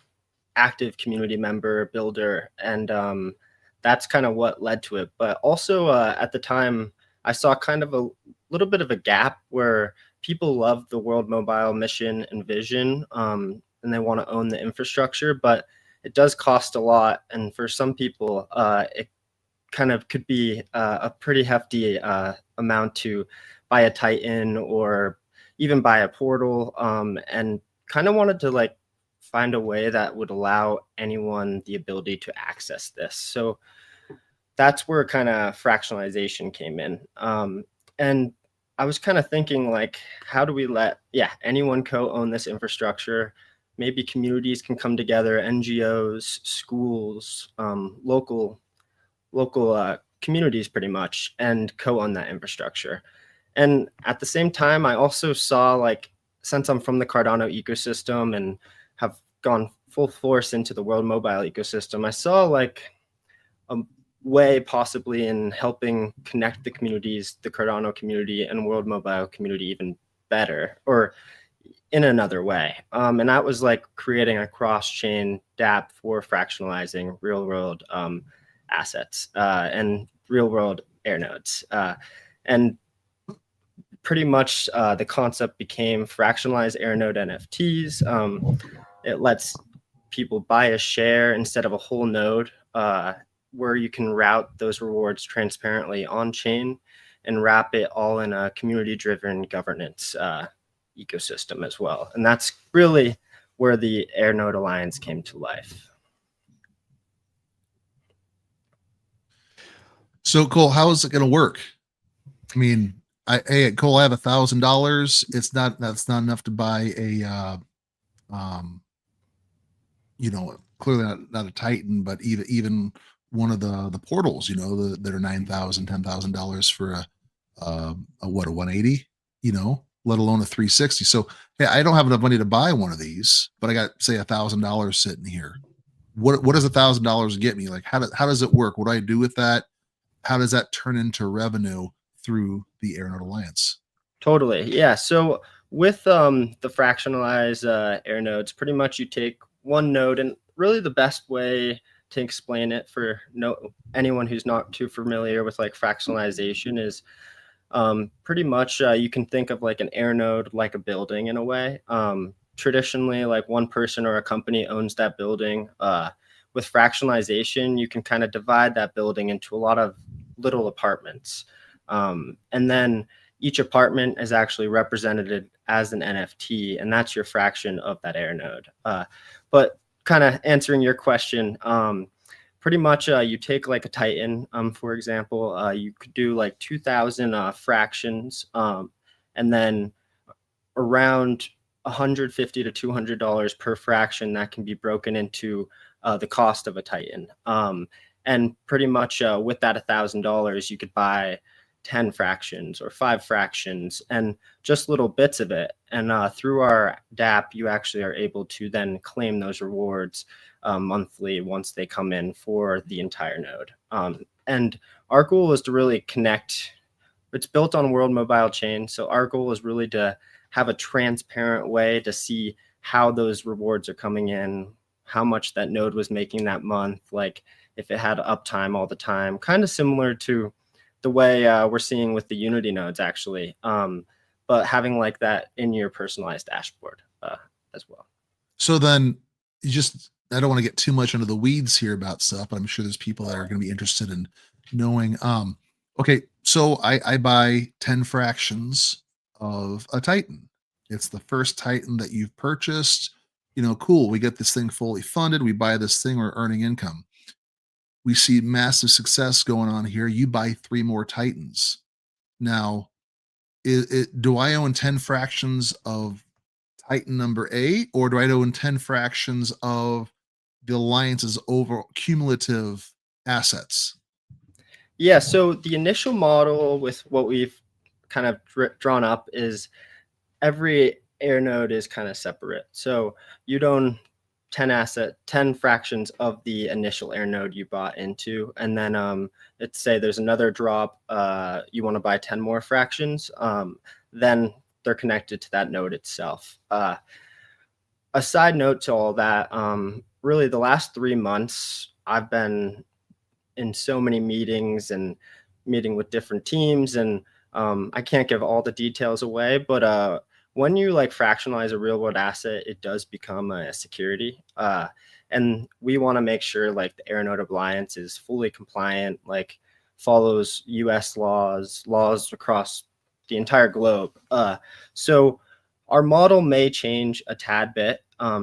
active community member, builder, and that's kind of what led to it. But also at the time, I saw kind of a little bit of a gap where people love the World Mobile mission and vision, and they want to own the infrastructure, but it does cost a lot. And for some people, it kind of could be a pretty hefty amount to buy a Titan or even buy a portal, and kind of wanted to find a way that would allow anyone the ability to access this. So that's where kind of fractionalization came in. And I was kind of thinking how do we let anyone co-own this infrastructure? Maybe communities can come together, NGOs, schools, local communities pretty much, and co-own that infrastructure. And at the same time, I also saw, like, since I'm from the Cardano ecosystem and have gone full force into the World Mobile ecosystem, I saw like a way possibly in helping connect the communities, the Cardano community and World Mobile community, even better, or in another way. And that was like creating a cross-chain dApp for fractionalizing real-world assets and real-world AirNodes. And pretty much the concept became fractionalized AirNode NFTs. It lets people buy a share instead of a whole node, where you can route those rewards transparently on chain and wrap it all in a community-driven governance ecosystem as well. And that's really where the AirNode Alliance came to life. So Cole, how is it going to work? I mean, hey, Cole, I have $1,000. That's not enough to buy a, clearly not a Titan, but even one of the portals, that are $9,000, $10,000 for a 180, let alone a 360. So, hey, I don't have enough money to buy one of these, but I got, say, $1,000 sitting here. What does $1,000 get me? Like, how does it work? What do I do with that? How does that turn into revenue through the AirNode Alliance? Totally. Yeah. So with the fractionalized AirNodes, pretty much you take one node, and really the best way to explain it for anyone who's not too familiar with like fractionalization is pretty much you can think of like an AirNode like a building in a way. Traditionally, like one person or a company owns that building. With fractionalization, you can kind of divide that building into a lot of little apartments. And then each apartment is actually represented as an NFT, and that's your fraction of that AirNode. But kind of answering your question, pretty much you take like a Titan, for example, you could do like 2,000 fractions, and then around $150 to $200 per fraction that can be broken into the cost of a Titan. And pretty much with that $1,000, you could buy 10 fractions or 5 fractions and just little bits of it. And through our dApp, you actually are able to then claim those rewards monthly once they come in for the entire node. And our goal is to really connect. It's built on World Mobile Chain. So our goal is really to have a transparent way to see how those rewards are coming in, how much that node was making that month, like if it had uptime all the time, kind of similar to the way we're seeing with the Unity nodes, actually, but having like that in your personalized dashboard as well. So then I don't want to get too much into the weeds here about stuff, but I'm sure there's people that are going to be interested in knowing. Okay, so I buy 10 fractions of a Titan. It's the first Titan that you've purchased. Cool. We get this thing fully funded. We buy this thing, we're earning income. We see massive success going on here. You buy 3 more Titans. Now, do I own 10 fractions of Titan number 8, or do I own 10 fractions of the Alliance's over cumulative assets? Yeah, so the initial model with what we've kind of drawn up is every AirNode is kind of separate. So you'd own 10 fractions of the initial AirNode you bought into, and then let's say there's another drop, you want to buy 10 more fractions, then they're connected to that node itself. A side note to all that, really the last 3 months I've been in so many meetings and meeting with different teams, and I can't give all the details away, but when you like fractionalize a real world asset, it does become a security. And we want to make sure like the AirNode Alliance is fully compliant, like follows US laws across the entire globe. So our model may change a tad bit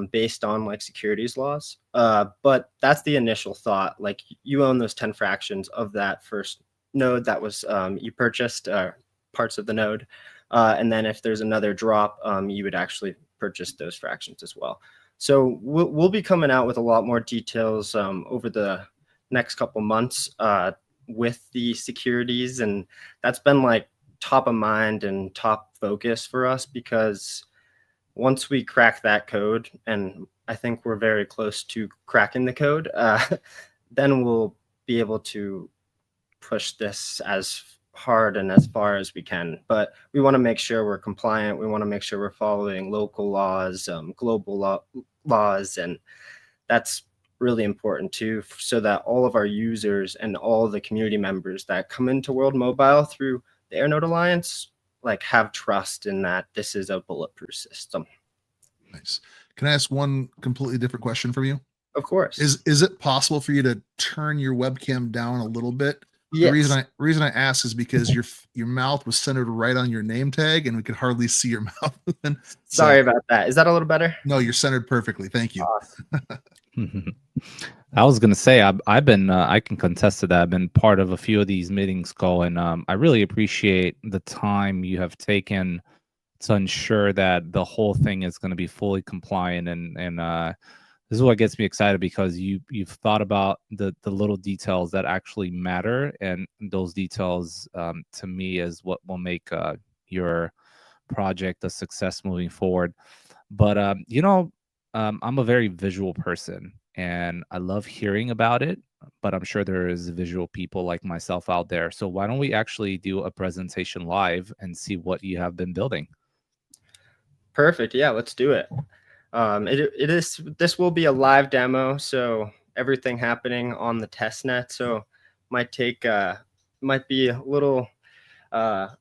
based on like securities laws, but that's the initial thought. Like you own those 10 fractions of that first node that was you purchased parts of the node. And then if there's another drop, you would actually purchase those fractions as well. So we'll be coming out with a lot more details over the next couple months with the securities. And that's been like top of mind and top focus for us, because once we crack that code, and I think we're very close to cracking the code, then we'll be able to push this as hard and as far as we can. But we want to make sure we're compliant. We want to make sure we're following local laws, global laws, and that's really important too, so that all of our users and all the community members that come into World Mobile through the AirNode Alliance like have trust in that this is a bulletproof system. Nice. Can I ask one completely different question from you? Of course. Is it possible for you to turn your webcam down a little bit? Yes. The reason I ask is because your mouth was centered right on your name tag, and we could hardly see your mouth. Sorry about that. Is that a little better? No, you're centered perfectly. Thank you. Awesome. I was gonna say I've been I can contest to that. I've been part of a few of these meetings, Cole, and I really appreciate the time you have taken to ensure that the whole thing is going to be fully compliant, and this is what gets me excited, because you've thought about the little details that actually matter, and those details to me is what will make your project a success moving forward. But I'm a very visual person, and I love hearing about it, but I'm sure there is visual people like myself out there. So why don't we actually do a presentation live and see what you have been building? Perfect. Yeah, let's do it. This will be a live demo, so everything happening on the test net. So might be a little around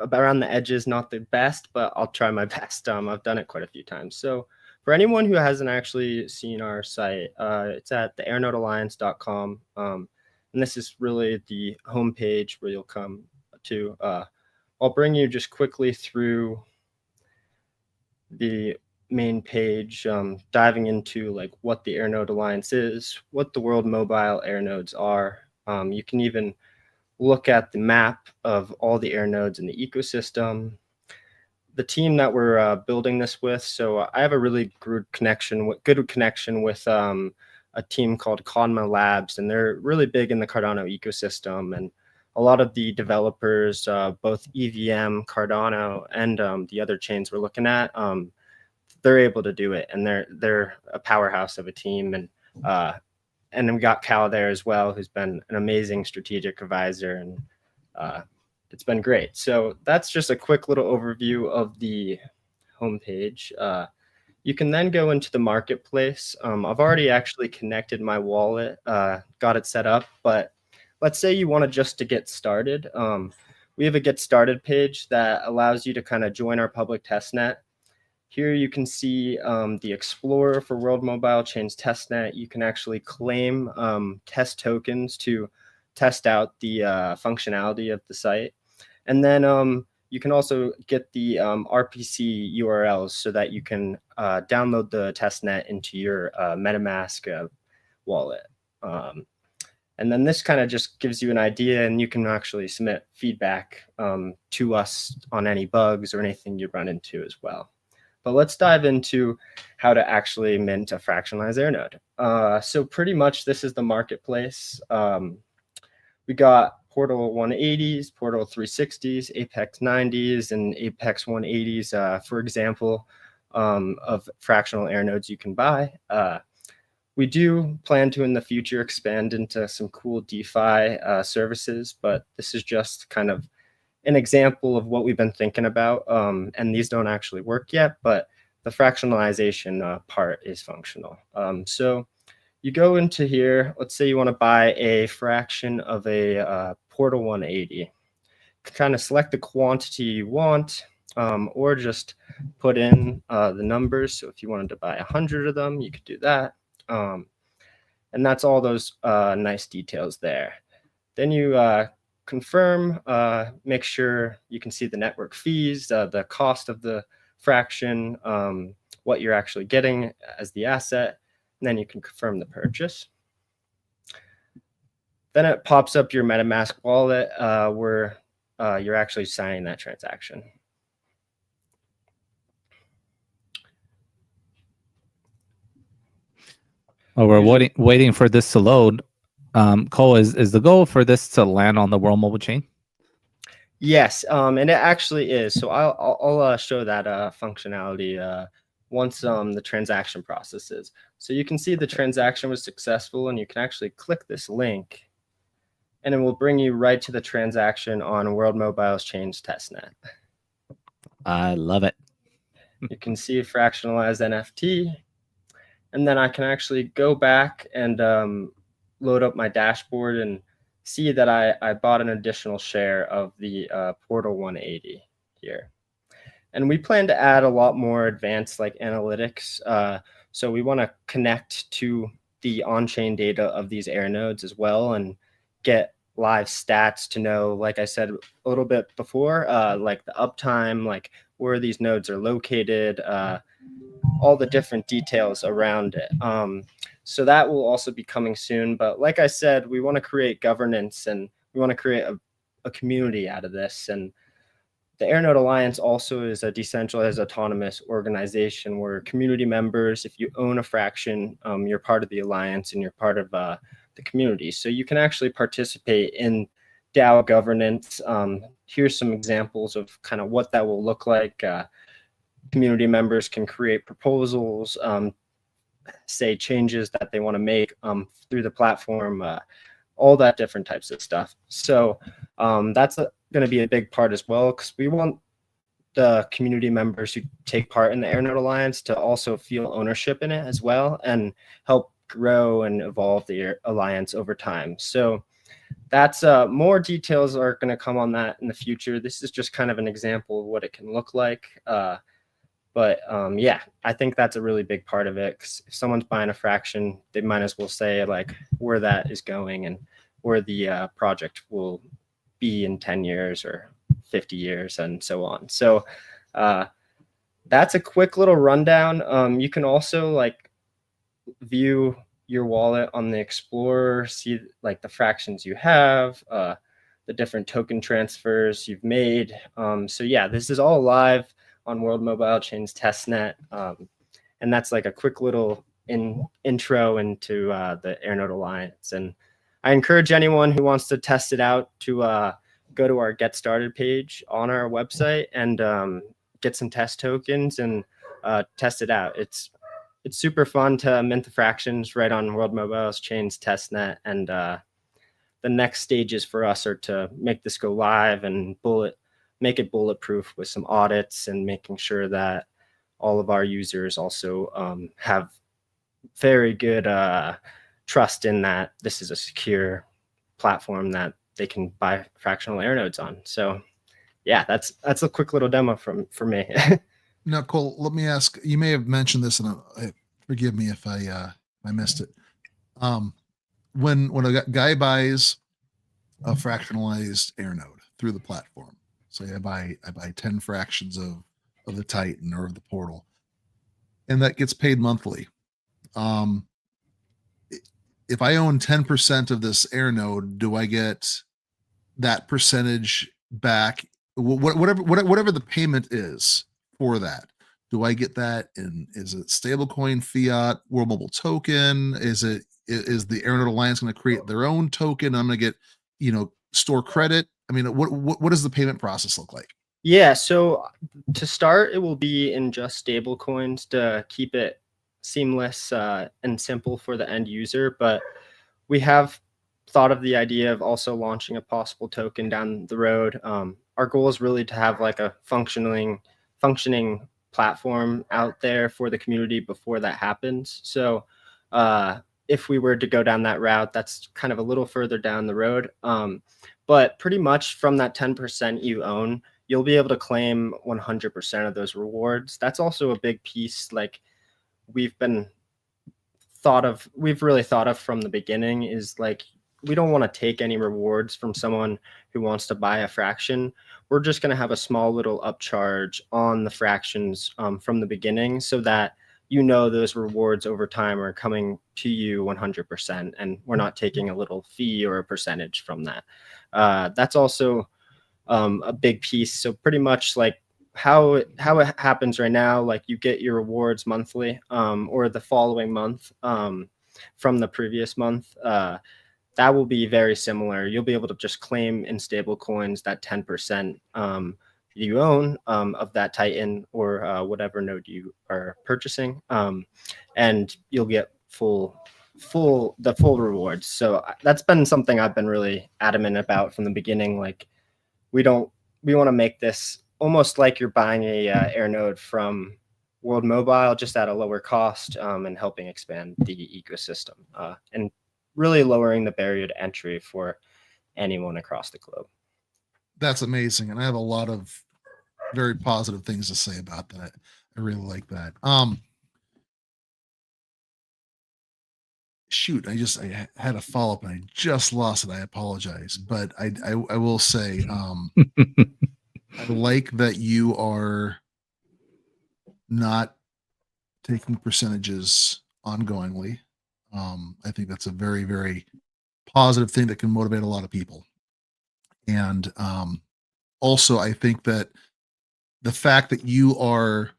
the edges, not the best, but I'll try my best. I've done it quite a few times. So for anyone who hasn't actually seen our site, it's at the AirNodeAlliance.com. And this is really the homepage where you'll come to. I'll bring you just quickly through the main page, diving into like what the AirNode Alliance is, what the World Mobile AirNodes are. You can even look at the map of all the AirNodes in the ecosystem, the team that we're building this with. So I have a really good connection with a team called Conma Labs, and they're really big in the Cardano ecosystem. And a lot of the developers, both EVM, Cardano, and the other chains we're looking at, they're able to do it, and they're a powerhouse of a team. And then we got Cal there as well, who's been an amazing strategic advisor, and it's been great. So that's just a quick little overview of the homepage. You can then go into the marketplace. I've already actually connected my wallet, got it set up, but let's say you want to get started. We have a get started page that allows you to kind of join our public testnet. Here you can see the Explorer for World Mobile Chains testnet. You can actually claim test tokens to test out the functionality of the site. And then you can also get the RPC URLs so that you can download the testnet into your MetaMask wallet. And then this kind of just gives you an idea, and you can actually submit feedback to us on any bugs or anything you run into as well. But let's dive into how to actually mint a fractionalized AirNode. So pretty much this is the marketplace. We got Portal 180s, Portal 360s, Apex 90s, and Apex 180s, for example, of fractional AirNodes you can buy. We do plan to, in the future, expand into some cool DeFi services, but this is just kind of an example of what we've been thinking about. And these don't actually work yet, but the fractionalization part is functional. So you go into here, let's say you want to buy a fraction of a Portal 180. Kind of select the quantity you want, or just put in the numbers. So if you wanted to buy 100 of them, you could do that. And that's all those nice details there. Then you confirm, make sure you can see the network fees, the cost of the fraction, what you're actually getting as the asset, and then you can confirm the purchase. Then it pops up your MetaMask wallet where you're actually signing that transaction. Oh, we're waiting for this to load. Cole, is the goal for this to land on the World Mobile chain? Yes, and it actually is. So I'll show that functionality once the transaction processes. So you can see the transaction was successful, and you can actually click this link, and it will bring you right to the transaction on World Mobile's Chains testnet. I love it. You can see fractionalized NFT, and then I can actually go back and load up my dashboard and see that I bought an additional share of the Portal 180 here. And we plan to add a lot more advanced like analytics. So we want to connect to the on-chain data of these AirNodes as well and get live stats to know, like I said a little bit before, like the uptime, like where these nodes are located, all the different details around it. So that will also be coming soon. But like I said, we want to create governance, and we want to create a community out of this. And the AirNode Alliance also is a decentralized autonomous organization where community members, if you own a fraction, you're part of the Alliance and you're part of the community. So you can actually participate in DAO governance. Here's some examples of kind of what that will look like. Community members can create proposals, say changes that they want to make through the platform, all that different types of stuff. So that's going to be a big part as well, because we want the community members who take part in the AirNode Alliance to also feel ownership in it as well and help grow and evolve the Alliance over time. So that's more details are going to come on that in the future. This is just kind of an example of what it can look like. But yeah, I think that's a really big part of it, because if someone's buying a fraction, they might as well say like where that is going and where the project will be in 10 years or 50 years and so on. So that's a quick little rundown. You can also like view your wallet on the Explorer, see like the fractions you have, the different token transfers you've made. So yeah, this is all live on World Mobile Chains testnet. And that's like a quick little intro into the AirNode Alliance. And I encourage anyone who wants to test it out to go to our Get Started page on our website and get some test tokens and test it out. It's super fun to mint the fractions right on World Mobile's Chains testnet. And the next stages for us are to make this go live and make it bulletproof with some audits and making sure that all of our users also have very good trust in that this is a secure platform that they can buy fractional AirNodes on. So yeah, that's a quick little demo for me. Now, Cole, let me ask, you may have mentioned this, and forgive me if I missed it. When a guy buys a fractionalized AirNode through the platform, say I buy 10 fractions of the Titan or of the Portal, and that gets paid monthly. If I own 10% of this AirNode, do I get that percentage back? Whatever the payment is for that, do I get that in? Is it stablecoin, fiat, World Mobile token? Is the AirNode Alliance going to create their own token? I'm going to get store credit. I mean, what does the payment process look like? Yeah, so to start, it will be in just stable coins to keep it seamless and simple for the end user. But we have thought of the idea of also launching a possible token down the road. Our goal is really to have like a functioning platform out there for the community before that happens. So if we were to go down that route, that's kind of a little further down the road. But pretty much from that 10% you own, you'll be able to claim 100% of those rewards. That's also a big piece. Like we've really thought of from the beginning is like, we don't want to take any rewards from someone who wants to buy a fraction. We're just going to have a small little upcharge on the fractions from the beginning, so that those rewards over time are coming to you 100%, and we're not taking a little fee or a percentage from that. That's also a big piece. So pretty much like how it happens right now, like you get your rewards monthly or the following month from the previous month. that will be very similar. You'll be able to just claim in stable coins that 10% you own of that Titan or whatever node you are purchasing, and you'll get the full rewards. So that's been something I've been really adamant about from the beginning. Like we want to make this almost like you're buying a AirNode from World Mobile, just at a lower cost, and helping expand the ecosystem and really lowering the barrier to entry for anyone across the globe. That's amazing, and I have a lot of very positive things to say about that. I really like that. Shoot, I had a follow up and I just lost it. I apologize, but I will say I like that you are not taking percentages ongoingly. I think that's a very, very positive thing that can motivate a lot of people. And also, I think that the fact that you are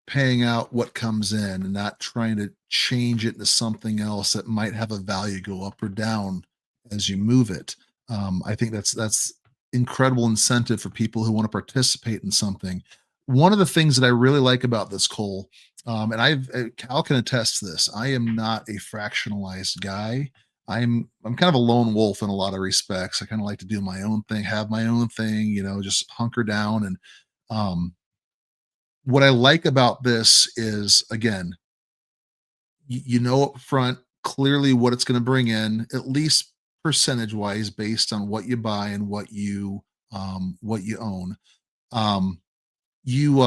paying out what comes in and not trying to change it into something else that might have a value go up or down as you move it. I think that's incredible incentive for people who want to participate in something. One of the things that I really like about this, Cole, and Cal can attest to this. I am not a fractionalized guy. I'm kind of a lone wolf in a lot of respects. I kind of like to do my own thing, have my own thing, just hunker down. And what I like about this is, again, you know up front clearly what it's going to bring in, at least percentage wise, based on what you buy and what you own. You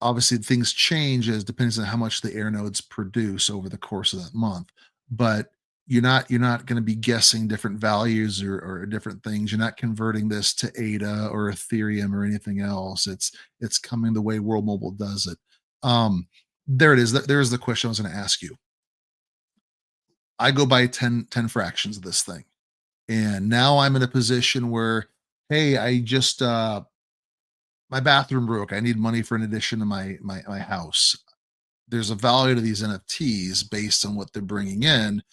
obviously things change as depends on how much the air nodes produce over the course of that month, but you're not going to be guessing different values or different things. You're not converting this to ADA or Ethereum or anything else. It's coming the way World Mobile does it. There it is. There's the question I was going to ask you. I go buy 10 fractions of this thing, and now I'm in a position where, hey, I just my bathroom broke. I need money for an addition to my house. There's a value to these NFTs based on what they're bringing in.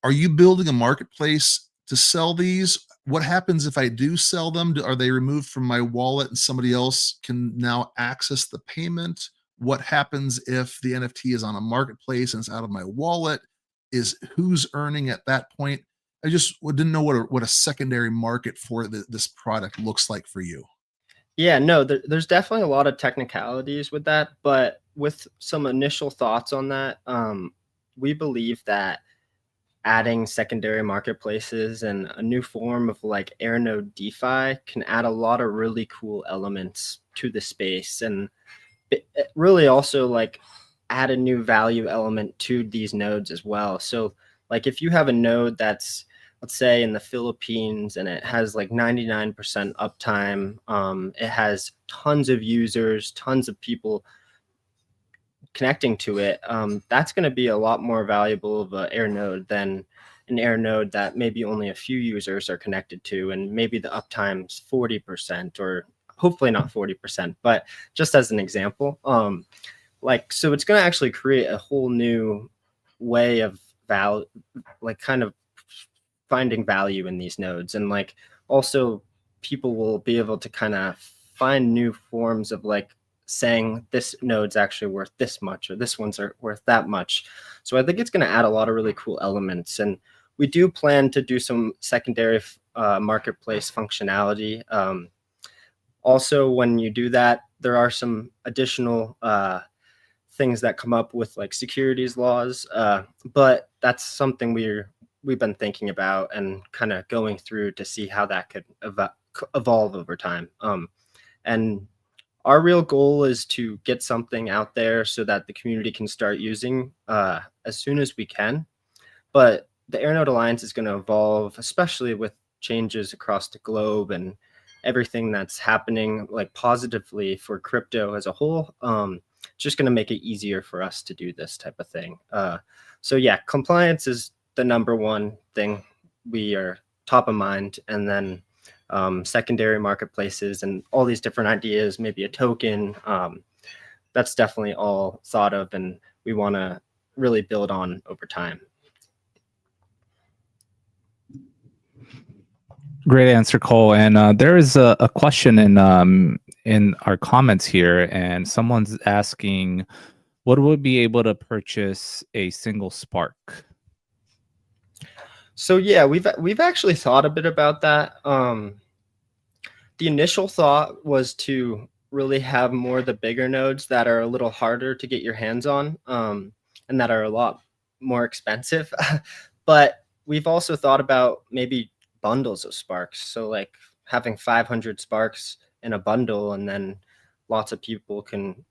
Are you building a marketplace to sell these? What happens if I do sell them? Are they removed from my wallet and somebody else can now access the payment? What happens if the NFT is on a marketplace and it's out of my wallet? Is who's earning at that point? I just didn't know what a secondary market for this product looks like for you. Yeah, no, there's definitely a lot of technicalities with that, but with some initial thoughts on that, we believe that adding secondary marketplaces and a new form of like AirNode DeFi can add a lot of really cool elements to the space, and it really also like add a new value element to these nodes as well. So like if you have a node that's, let's say, in the Philippines and it has like 99% uptime, it has tons of users, tons of people connecting to it, that's going to be a lot more valuable of an AirNode than an AirNode that maybe only a few users are connected to, and maybe the uptime's 40%, or hopefully not 40%, but just as an example, so it's going to actually create a whole new way of kind of finding value in these nodes, and like also people will be able to kind of find new forms of like saying this node's actually worth this much or this one's are worth that much. So I think it's going to add a lot of really cool elements, and we do plan to do some secondary marketplace functionality. Also, when you do that, there are some additional things that come up with like securities laws, but that's something we've been thinking about and kind of going through to see how that could evolve over time. And our real goal is to get something out there so that the community can start using as soon as we can. But the AirNode Alliance is going to evolve, especially with changes across the globe and everything that's happening like positively for crypto as a whole. Just going to make it easier for us to do this type of thing. So yeah, compliance is the number one thing. We are top of mind, and then secondary marketplaces and all these different ideas, maybe a token, that's definitely all thought of, and we want to really build on over time. Great answer, Cole. And there is a question in our comments here, and someone's asking, would we be able to purchase a single Spark? So yeah, we've actually thought a bit about that. The initial thought was to really have more of the bigger nodes that are a little harder to get your hands on, and that are a lot more expensive. But we've also thought about maybe bundles of Sparks. So like having 500 Sparks in a bundle, and then lots of people can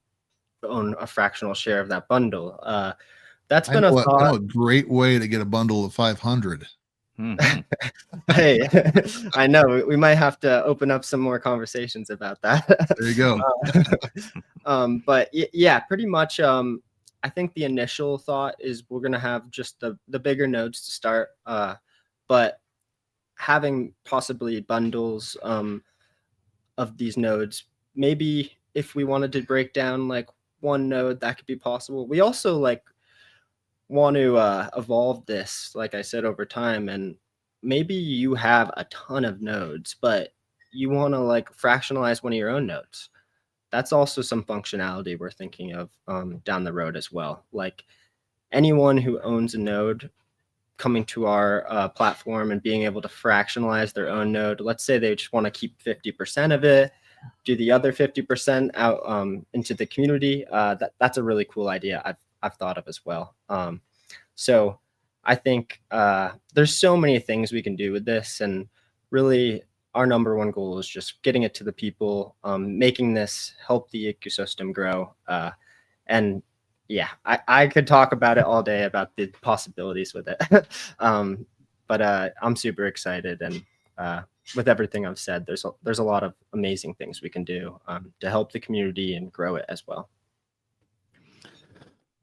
own a fractional share of that bundle. That's been a I know thought. a great way to get a bundle of 500. Mhm. Hey, I know we might have to open up some more conversations about that. There you go. But yeah, pretty much. I think the initial thought is we're gonna have just the bigger nodes to start, but having possibly bundles of these nodes. Maybe if we wanted to break down like one node, that could be possible. We also like want to evolve this, like I said, over time. And maybe you have a ton of nodes, but you want to like fractionalize one of your own nodes. That's also some functionality we're thinking of down the road as well. Like anyone who owns a node coming to our platform and being able to fractionalize their own node. Let's say they just want to keep 50% of it, do the other 50% out into the community. That's a really cool idea I've thought of as well. So I think there's so many things we can do with this, and really our number one goal is just getting it to the people, making this help the ecosystem grow. And yeah, I could talk about it all day about the possibilities with it. But I'm super excited, and with everything I've said, there's a lot of amazing things we can do to help the community and grow it as well.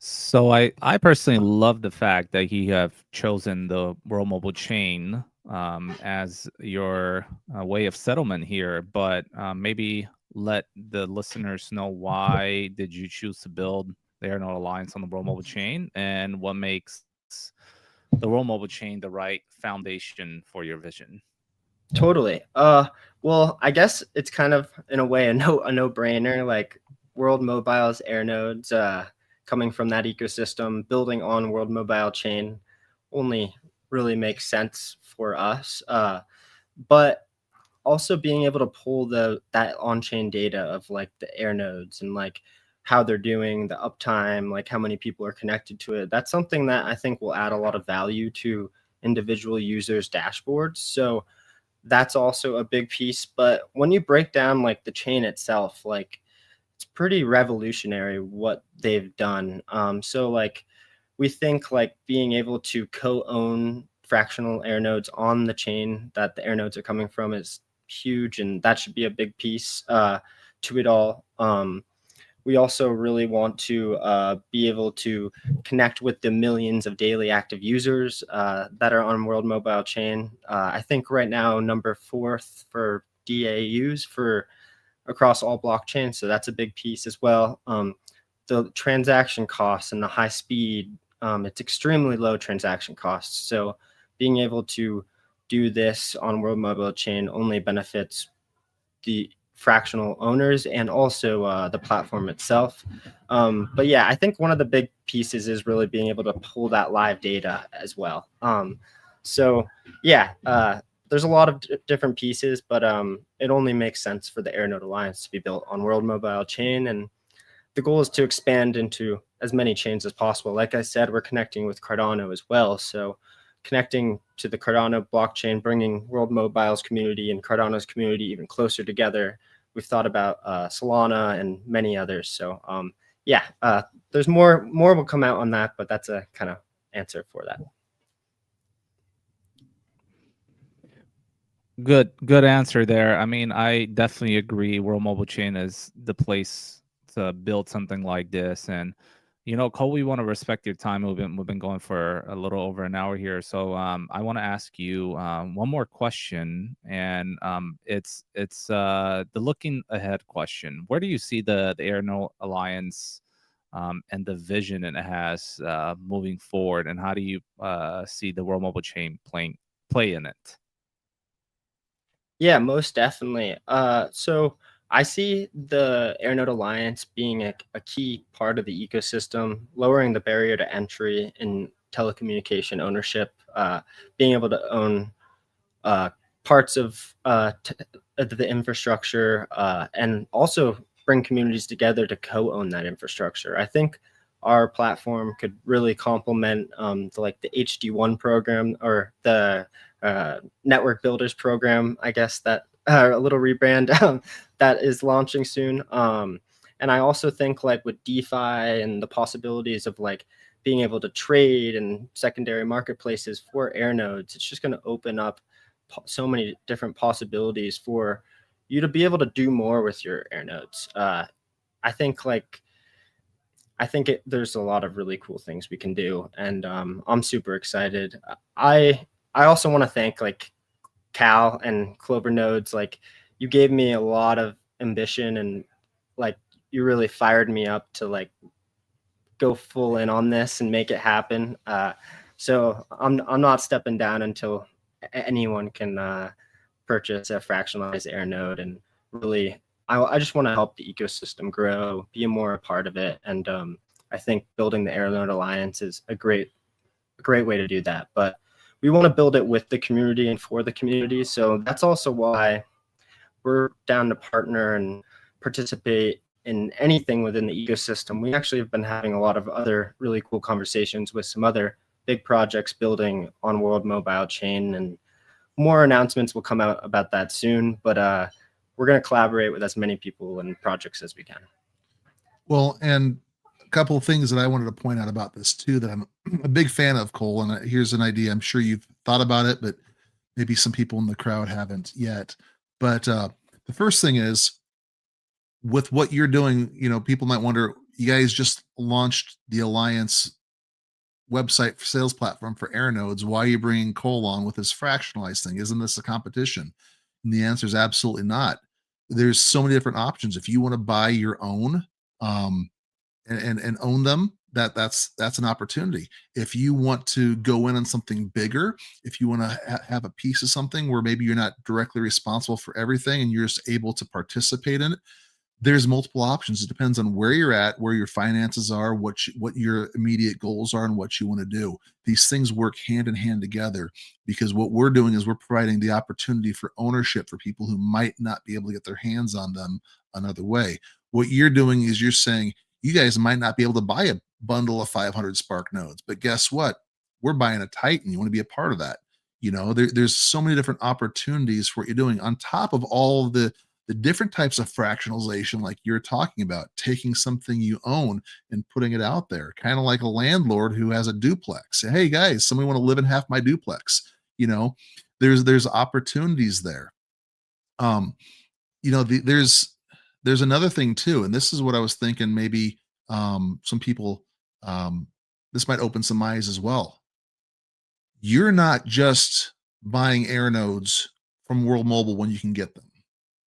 So I personally love the fact that you have chosen the World Mobile Chain as your way of settlement here, but maybe let the listeners know, why did you choose to build the AirNode Alliance on the World Mobile Chain, and what makes the World Mobile Chain the right foundation for your vision? Totally. Well, I guess it's kind of in a way a no-brainer. Like World Mobile's AirNodes, coming from that ecosystem, building on World Mobile Chain, only really makes sense for us. But also being able to pull that on-chain data of like the AirNodes and like how they're doing, the uptime, like how many people are connected to it. That's something that I think will add a lot of value to individual users' dashboards. So that's also a big piece. But when you break down like the chain itself, like it's pretty revolutionary what they've done. So like we think like being able to co-own fractional AirNodes on the chain that the AirNodes are coming from is huge, and that should be a big piece to it all. We also really want to be able to connect with the millions of daily active users that are on World Mobile Chain. I think right now number 4th for DAUs for across all blockchains, so that's a big piece as well. The transaction costs and the high speed, it's extremely low transaction costs. So being able to do this on World Mobile Chain only benefits the fractional owners and also the platform itself. But yeah, I think one of the big pieces is really being able to pull that live data as well. So yeah, there's a lot of different pieces, but it only makes sense for the AirNode Alliance to be built on World Mobile Chain. And the goal is to expand into as many chains as possible. Like I said, we're connecting with Cardano as well. So connecting to the Cardano blockchain, bringing World Mobile's community and Cardano's community even closer together. We've thought about Solana and many others. So yeah, there's more will come out on that, but that's a kind of answer for that. Good answer there. I mean, I definitely agree. World Mobile Chain is the place to build something like this. And Cole, we want to respect your time. We've been going for a little over an hour here, so I want to ask you one more question, and it's the looking ahead question. Where do you see the AirNode Alliance and the vision it has moving forward, and how do you see the World Mobile Chain play in it? Yeah, most definitely. So I see the AirNode Alliance being a key part of the ecosystem, lowering the barrier to entry in telecommunication ownership, being able to own uh, parts of the infrastructure, and also bring communities together to co-own that infrastructure. I think our platform could really complement the HD1 program, or the Network Builders program, I guess, that a little rebrand that is launching soon. And I also think, like, with DeFi and the possibilities of like being able to trade in secondary marketplaces for AirNodes, it's just going to open up so many different possibilities for you to be able to do more with your AirNodes. I think like there's a lot of really cool things we can do, and I'm super excited. I also want to thank like Cal and Clover Nodes. Like, you gave me a lot of ambition, and like you really fired me up to like go full in on this and make it happen. So I'm not stepping down until anyone can purchase a fractionalized AirNode. And really, I just want to help the ecosystem grow, be more a part of it. And I think building the AirNode Alliance is a great way to do that. But we want to build it with the community and for the community. So that's also why we're down to partner and participate in anything within the ecosystem. We actually have been having a lot of other really cool conversations with some other big projects building on World Mobile Chain, and more announcements will come out about that soon. But we're going to collaborate with as many people and projects as we can. Well, and a couple of things that I wanted to point out about this too, that I'm a big fan of, Cole. And here's an idea. I'm sure you've thought about it, but maybe some people in the crowd haven't yet. But the first thing is, with what you're doing, people might wonder, you guys just launched the Alliance website for sales platform for AirNodes. Why are you bringing Cole on with this fractionalized thing? Isn't this a competition? And the answer is absolutely not. There's so many different options. If you want to buy your own and own them, that's an opportunity. If you want to go in on something bigger, if you want to have a piece of something where maybe you're not directly responsible for everything and you're just able to participate in it, there's multiple options. It depends on where you're at, where your finances are, what your immediate goals are, and what you want to do. These things work hand in hand together, because what we're doing is we're providing the opportunity for ownership for people who might not be able to get their hands on them another way. What you're doing is you're saying, you guys might not be able to buy a bundle of 500 Spark nodes, but guess what? We're buying a Titan. You want to be a part of that. There's so many different opportunities for what you're doing on top of all the different types of fractionalization, like you're talking about, taking something you own and putting it out there, kind of like a landlord who has a duplex. Say, hey guys, somebody want to live in half my duplex. There's opportunities there. There's another thing too, and this is what I was thinking. Maybe some people, this might open some eyes as well. You're not just buying AirNodes from World Mobile when you can get them.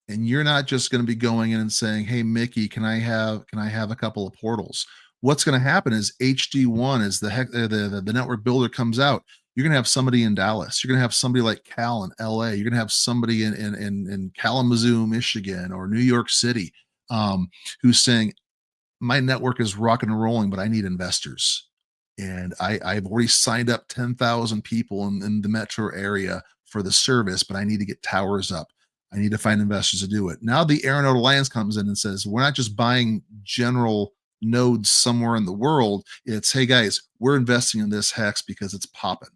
And you're not just going to be going in and saying, hey, Mickey, can I have a couple of portals? What's going to happen is HD1, as the network builder comes out, you're going to have somebody in Dallas. You're going to have somebody like Cal in LA. You're going to have somebody in Kalamazoo, Michigan, or New York City, who's saying, my network is rocking and rolling, but I need investors. And I've already signed up 10,000 people in the metro area for the service, but I need to get towers up. I need to find investors to do it. Now the AirNode Alliance comes in and says, we're not just buying general nodes somewhere in the world. It's, hey guys, we're investing in this hex because it's popping.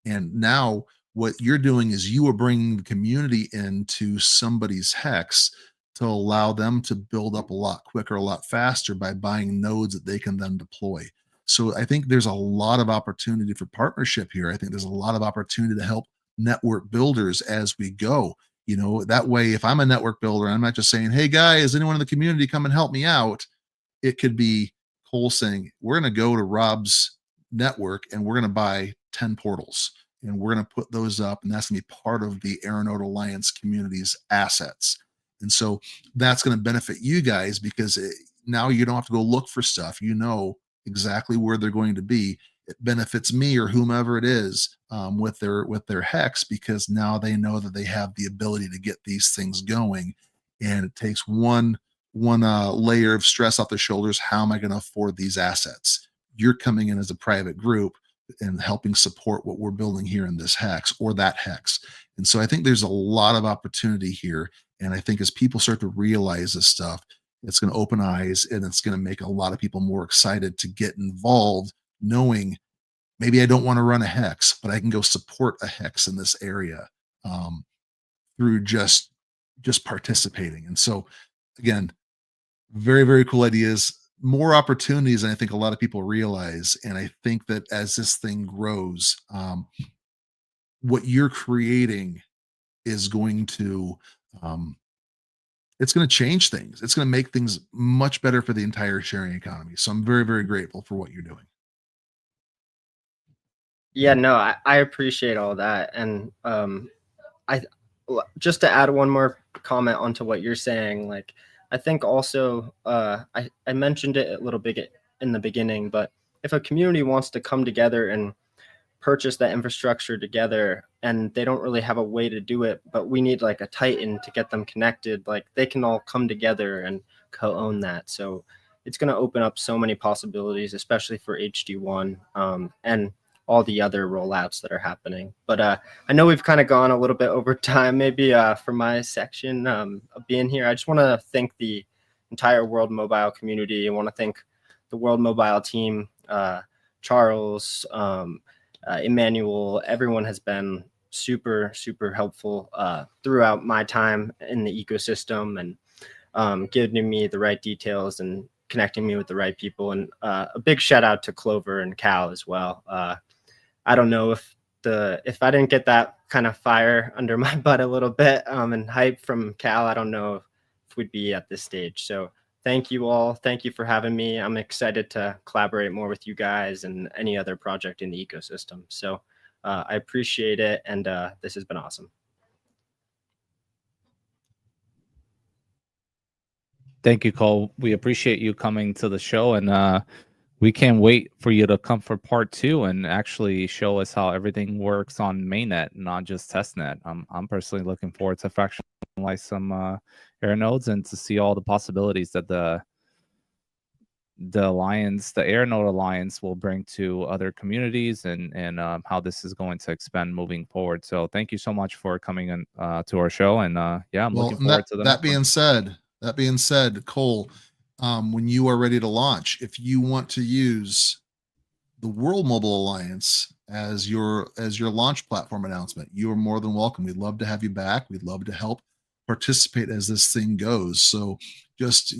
And now what you're doing is you are bringing the community into somebody's hex to allow them to build up a lot quicker, a lot faster by buying nodes that they can then deploy. So I think there's a lot of opportunity for partnership here. I think there's a lot of opportunity to help network builders as we go. That way, if I'm a network builder, I'm not just saying, hey guys, anyone in the community come and help me out. It could be Cole saying, we're going to go to Rob's network and we're going to buy 10 portals and we're going to put those up. And that's going to be part of the AirNode Alliance community's assets. And so that's going to benefit you guys, because now you don't have to go look for stuff. You know exactly where they're going to be. it benefits me or whomever it is with their hex, because now they know that they have the ability to get these things going, and it takes one layer of stress off their shoulders. How am I going to afford these assets? You're coming in as a private group and helping support what we're building here in this hex or that hex. And so I think there's a lot of opportunity here. And I think as people start to realize this stuff, it's going to open eyes, and it's going to make a lot of people more excited to get involved, knowing maybe I don't want to run a hex, but I can go support a hex in this area through just participating. And so again, very, very cool ideas, more opportunities than I think a lot of people realize. And I think that as this thing grows, what you're creating is going to it's going to change things. It's going to make things much better for the entire sharing economy. So I'm very, very grateful for what you're doing. Yeah, no, I appreciate all that. And I just to add one more comment onto what you're saying, like, I think also I mentioned it a little bit in the beginning, but if a community wants to come together and purchase that infrastructure together, and they don't really have a way to do it, but we need like a titan to get them connected, like they can all come together and co-own that. So it's going to open up so many possibilities, especially for HD1 and all the other rollouts that are happening. But I know we've kind of gone a little bit over time, maybe for my section of being here. I just want to thank the entire World Mobile community. I want to thank the World Mobile team, Charles, Emmanuel. Everyone has been super, super helpful throughout my time in the ecosystem, and giving me the right details and connecting me with the right people. And a big shout out to Clover and Cal as well. I don't know if I didn't get that kind of fire under my butt a little bit and hype from Cal, I don't know if we'd be at this stage. So thank you all. Thank you for having me. I'm excited to collaborate more with you guys and any other project in the ecosystem. So I appreciate it. And this has been awesome. Thank you, Cole. We appreciate you coming to the show, and we can't wait for you to come for part 2 and actually show us how everything works on mainnet, not just testnet. I'm personally looking forward to fractionalize some AirNodes and to see all the possibilities that the alliance, the AirNode Alliance, will bring to other communities, and how this is going to expand moving forward. So thank you so much for coming in to our show, and yeah, I'm looking forward to the next one. That being said, Cole, when you are ready to launch, if you want to use the World Mobile Alliance as your launch platform announcement, you are more than welcome. We'd love to have you back. We'd love to help participate as this thing goes. So just,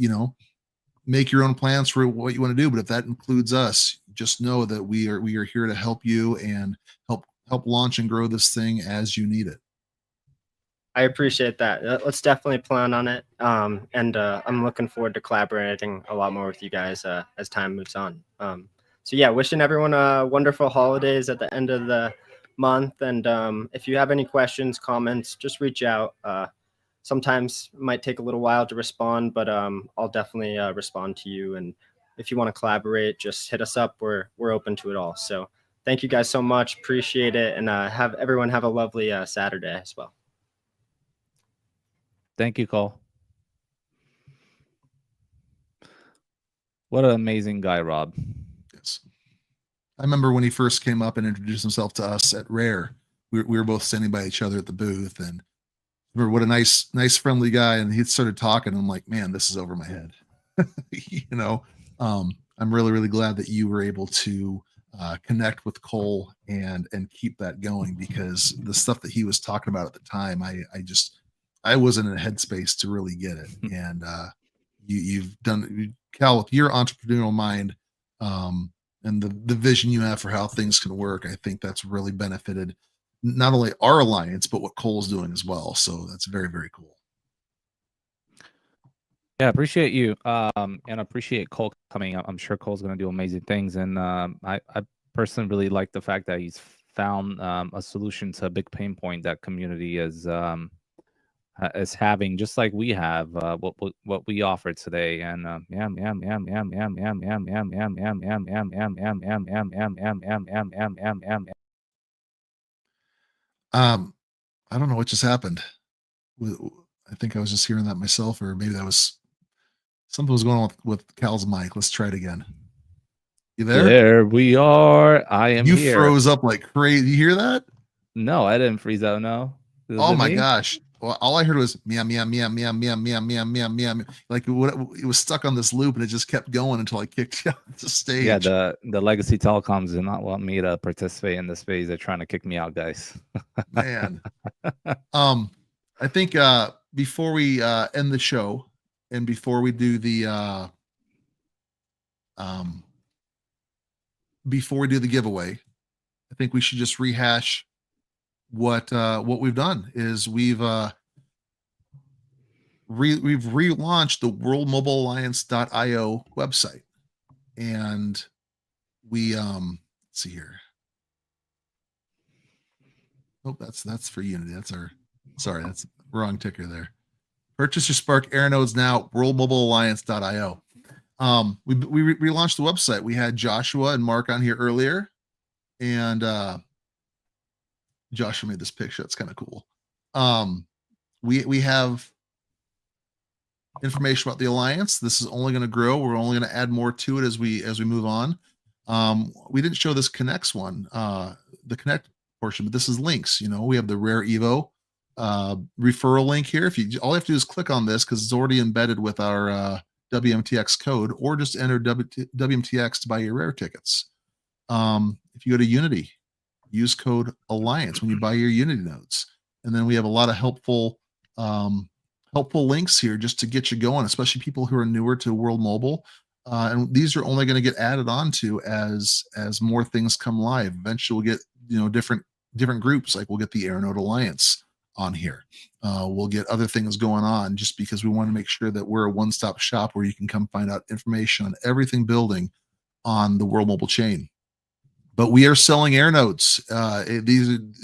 make your own plans for what you want to do. But if that includes us, just know that we are here to help you and help launch and grow this thing as you need it. I appreciate that. Let's definitely plan on it. And I'm looking forward to collaborating a lot more with you guys as time moves on. So yeah, wishing everyone wonderful holidays at the end of the month. And if you have any questions, comments, just reach out. Sometimes it might take a little while to respond, but I'll definitely respond to you. And if you want to collaborate, just hit us up. We're open to it all. So thank you guys so much. Appreciate it. And have everyone have a lovely Saturday as well. Thank you, Cole. What an amazing guy, Rob. Yes. I remember when he first came up and introduced himself to us at Rare. We were both standing by each other at the booth, and remember what a nice, friendly guy. And he started talking. And I'm like, man, this is over my head. I'm really, really glad that you were able to connect with Cole and keep that going, because the stuff that he was talking about at the time, I wasn't in a headspace to really get it. And you've done, Cal, with your entrepreneurial mind and the vision you have for how things can work. I think that's really benefited not only our alliance, but what Cole's doing as well. So that's very, very cool. Yeah, appreciate you, and appreciate Cole coming up. I'm sure Cole's going to do amazing things, and I personally really like the fact that he's found a solution to a big pain point that community has is having, just like we have, what we offer today. And I don't know what just happened. I think I was just hearing that myself, or maybe that was something was going on with Cal's mic. Let's try it again. You there? There we are. I am You here. froze up like crazy. You hear that? No, I didn't freeze out. No. Oh my gosh. Well, all I heard was meow, meow, meow, meow, meow, meow, meow, meow, meow. Like it was stuck on this loop and it just kept going until I kicked you off the stage. Yeah, the legacy telecoms do not want me to participate in this phase. They're trying to kick me out, guys. Man. I think before we end the show and before we do the giveaway, I think we should just rehash what we've done is we've relaunched the worldmobilers.io website, and we let's see here. Oh, that's for Unity. That's the wrong ticker there. Purchase your Spark AirNodes now, worldmobilers.io. We relaunched the website. We had Joshua and Mark on here earlier, and Joshua made this picture. It's kind of cool. We have information about the Alliance. This is only going to grow. We're only going to add more to it as we move on. We didn't show this Connects one, the Connect portion, but this is links. You know, we have the Rare Evo referral link here. All you have to do is click on this because it's already embedded with our WMTX code, or just enter WMTX to buy your Rare tickets. If you go to Unity, use code Alliance when you buy your Unity nodes. And then we have a lot of helpful links here just to get you going, especially people who are newer to World Mobile. And these are only going to get added on to as more things come live. Eventually we'll get different groups, like we'll get the AirNode Alliance on here. We'll get other things going on just because we want to make sure that we're a one-stop shop where you can come find out information on everything building on the World Mobile chain. But we are selling AirNodes.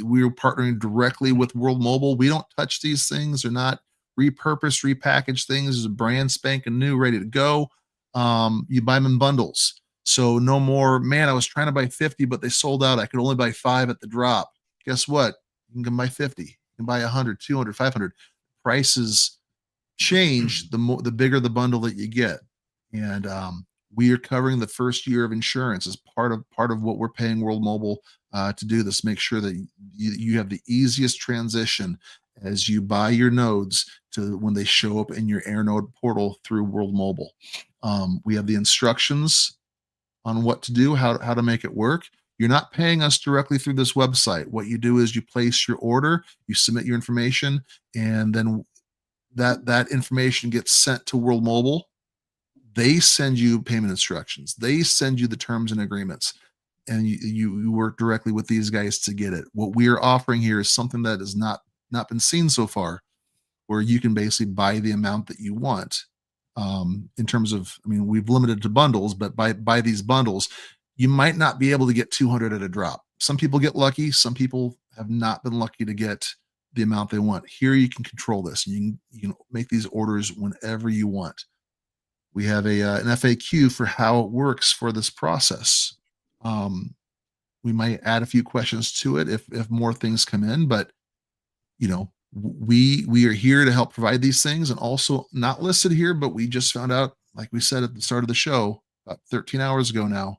We're partnering directly with World Mobile. We don't touch these things. They're not repurposed, repackaged things. It's a brand spanking new, ready to go. You buy them in bundles. So no more, man, I was trying to buy 50, but they sold out. I could only buy 5 at the drop. Guess what? You can buy 50. You can buy 100, 200, 500. Prices change the bigger the bundle that you get. And we are covering the first year of insurance as part of what we're paying World Mobile to do this. Make sure that you have the easiest transition as you buy your nodes to when they show up in your AirNode portal through World Mobile. We have the instructions on what to do, how to make it work. You're not paying us directly through this website. What you do is you place your order, you submit your information, and then that information gets sent to World Mobile. They send you payment instructions. They send you the terms and agreements, and you work directly with these guys to get it. What we are offering here is something that has not been seen so far, where you can basically buy the amount that you want. In terms of, I mean, we've limited to bundles, but by these bundles, you might not be able to get 200 at a drop. Some people get lucky. Some people have not been lucky to get the amount they want. Here you can control this. You can make these orders whenever you want. We have an FAQ for how it works for this process. We might add a few questions to it if more things come in, but we are here to help provide these things. And also, not listed here, but we just found out, like we said at the start of the show about 13 hours ago now,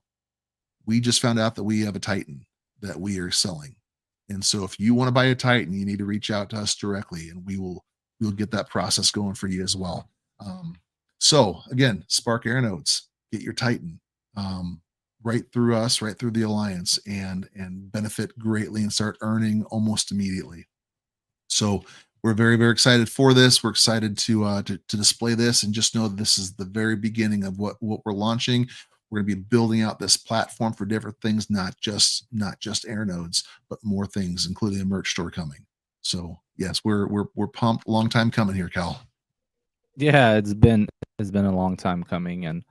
we just found out that we have a Titan that we are selling. And so if you want to buy a Titan, you need to reach out to us directly, and we'll get that process going for you as well. So again, Spark AirNodes, get your Titan right through us, right through the Alliance, and benefit greatly and start earning almost immediately. So we're very, very excited for this. We're excited to display this, and just know that this is the very beginning of what we're launching. We're going to be building out this platform for different things, not just AirNodes, but more things, including a merch store coming. So yes, we're pumped. Long time coming here, Cal. Yeah, it's been a long time coming, and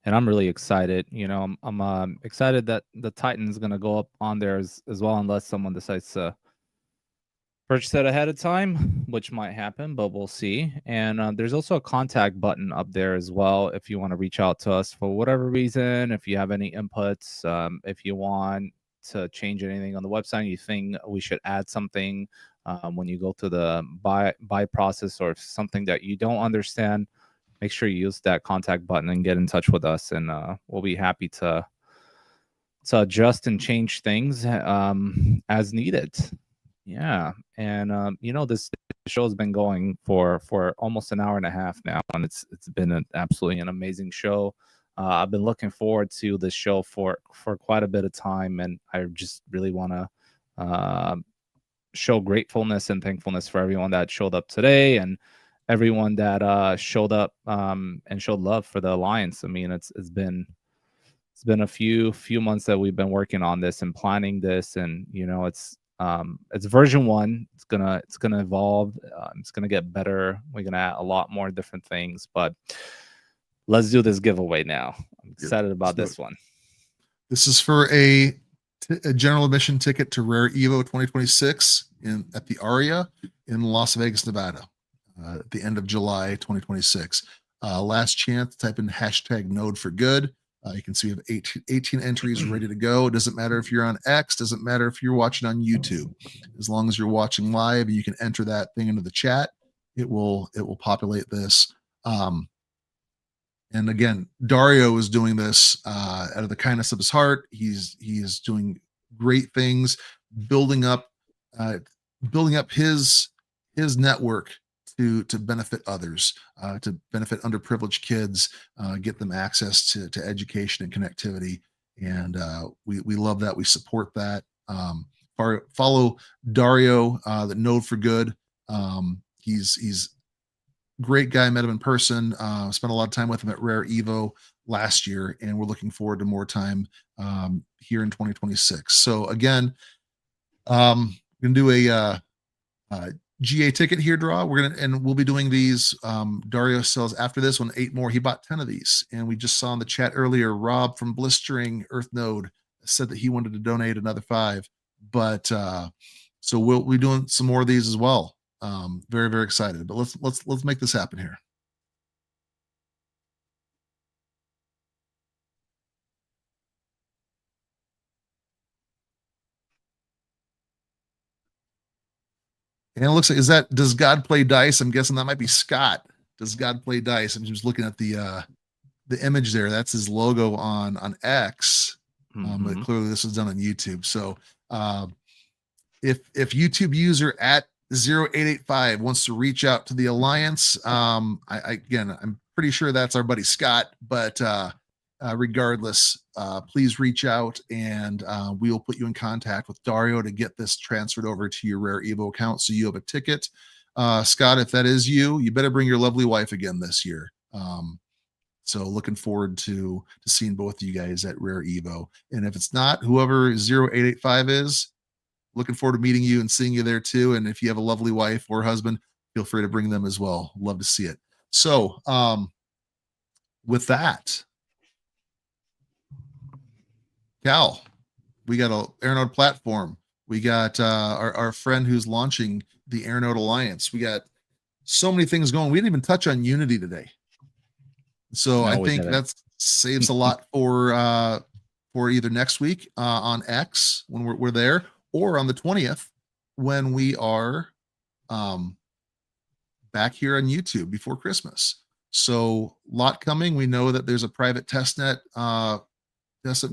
I'm really excited. I'm excited that the Titan's going to go up on there as well, unless someone decides to purchase it ahead of time, which might happen, but we'll see. And there's also a contact button up there as well if you want to reach out to us for whatever reason, if you have any inputs, if you want to change anything on the website, you think we should add something when you go through the buy process, or something that you don't understand, make sure you use that contact button and get in touch with us, and we'll be happy to adjust and change things as needed. Yeah, and this show has been going for almost an hour and a half now, and it's been absolutely an amazing show. I've been looking forward to this show for quite a bit of time, and I just really want to show gratefulness and thankfulness for everyone that showed up today, and everyone that showed up and showed love for the Alliance. I mean, it's been a few months that we've been working on this and planning this, and it's version 1. It's gonna evolve. It's gonna get better. We're gonna add a lot more different things, but let's do this giveaway now. I'm excited about this one. This is for a general admission ticket to Rare Evo 2026 at the Aria in Las Vegas, Nevada, at the end of July 2026. Last chance. Type in #Node for good. You can see we have 18 entries ready to go. It doesn't matter if you're on X, doesn't matter if you're watching on YouTube. As long as you're watching live, you can enter that thing into the chat. It will populate this. And again, Dario is doing this out of the kindness of his heart. He is doing great things, building up his network to benefit others, to benefit underprivileged kids, get them access to education and connectivity. And we love that. We support that. Follow Dario, the Node for Good. He's great guy. Met him in person. Spent a lot of time with him at Rare Evo last year, and we're looking forward to more time here in 2026. So again, we're gonna do a GA ticket here draw. We'll be doing these. Dario sells after this one 8 more. He bought 10 of these, and we just saw in the chat earlier, Rob from Blistering Earth Node said that he wanted to donate another 5. But so we'll be doing some more of these as well. Very, very excited. But let's make this happen here. And it looks like, does God play dice? I'm guessing that might be Scott. Does God play dice? I'm just looking at the image there. That's his logo on X. But clearly this was done on YouTube. So if YouTube user at 0885 wants to reach out to the Alliance, I'm pretty sure that's our buddy Scott, but regardless, please reach out, and we will put you in contact with Dario to get this transferred over to your Rare Evo account so you have a ticket. Scott, if that is you better bring your lovely wife again this year. So looking forward to seeing both of you guys at Rare Evo. And if it's not, whoever 0885 is, looking forward to meeting you and seeing you there too. And if you have a lovely wife or husband, feel free to bring them as well. Love to see it. So with that, Cal, we got a AirNode platform. We got our friend who's launching the AirNode Alliance. We got so many things going. We didn't even touch on Unity today. So I think that saves a lot for either next week on X when we're there, or on the 20th when we are back here on YouTube before Christmas. So a lot coming. We know that there's a private testnet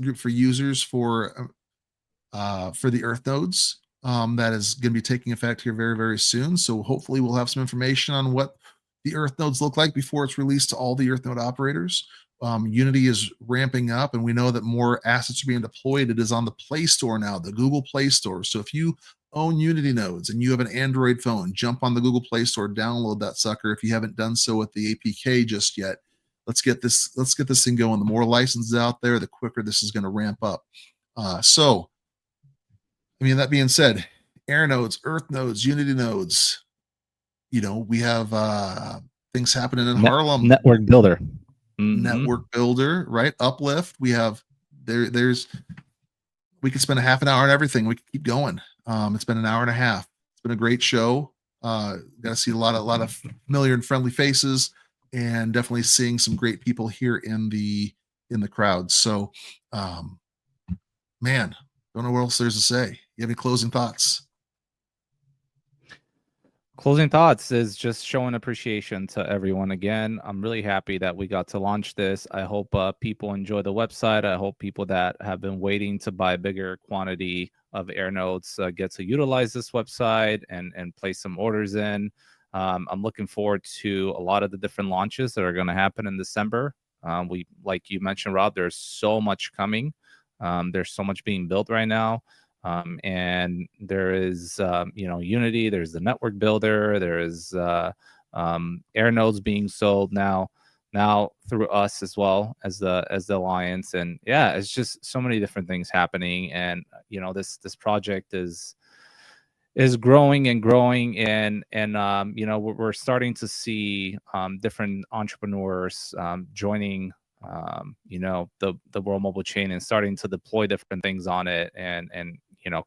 group for users for the Earth nodes that is going to be taking effect here very, very soon. So hopefully we'll have some information on what the Earth nodes look like before it's released to all the Earth node operators. Unity is ramping up, and we know that more assets are being deployed. It is on the Play Store now, the Google Play Store. So if you own Unity nodes and you have an Android phone, jump on the Google Play Store, download that sucker. If you haven't done so with the APK just yet, let's get this thing going. The more licenses out there, the quicker this is going to ramp up. So, I mean, that being said, Air nodes, Earth nodes, Unity nodes, we have things happening in Harlem. Network builder. Network builder, right? Uplift. We have we could spend a half an hour on everything. We could keep going. It's been an hour and a half. It's been a great show. Got to see a lot of familiar and friendly faces, and definitely seeing some great people here in the crowd. So, man, don't know what else there's to say. You have any closing thoughts? Closing thoughts is just showing appreciation to everyone again. I'm really happy that we got to launch this. I hope people enjoy the website. I hope people that have been waiting to buy a bigger quantity of AirNodes get to utilize this website and place some orders in. I'm looking forward to a lot of the different launches that are going to happen in December. We, like you mentioned, Rob, there's so much coming. There's so much being built right now. And there is, Unity, there's the network builder, there is AirNodes being sold now through us as well as the Alliance. And yeah, it's just so many different things happening. And, this project is growing and growing. And we're starting to see different entrepreneurs joining the World Mobile chain and starting to deploy different things on it, and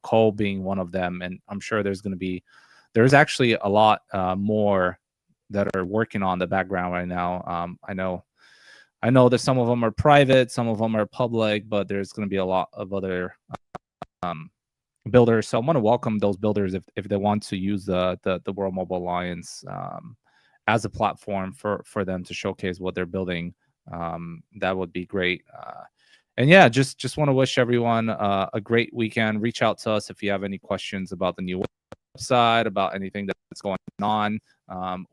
Cole being one of them. And I'm sure there's actually a lot more that are working on the background right now. I know that some of them are private, some of them are public, but there's going to be a lot of other builders. So I want to welcome those builders if they want to use the World Mobile Alliance as a platform for them to showcase what they're building. That would be great. And yeah, just want to wish everyone a great weekend. Reach out to us if you have any questions about the new website, about anything that's going on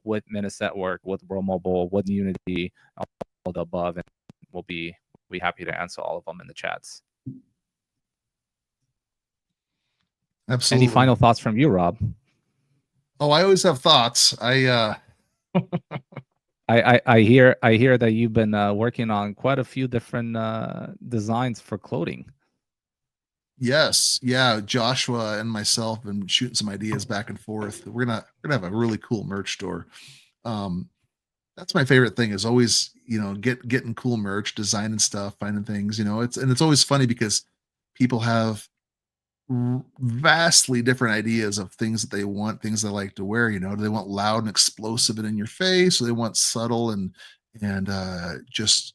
with Menace Network, with World Mobile, with Unity, all the above, and we'll be happy to answer all of them in the chats. Absolutely. Any final thoughts from you, Rob? Oh, I always have thoughts. I hear that you've been working on quite a few different designs for clothing. Yes, yeah. Joshua and myself have been shooting some ideas back and forth. We're gonna have a really cool merch store. That's my favorite thing, is always getting cool merch, designing stuff, finding things. It's always funny because people have vastly different ideas of things that they want, things they like to wear. Do they want loud and explosive and in your face, or they want subtle and just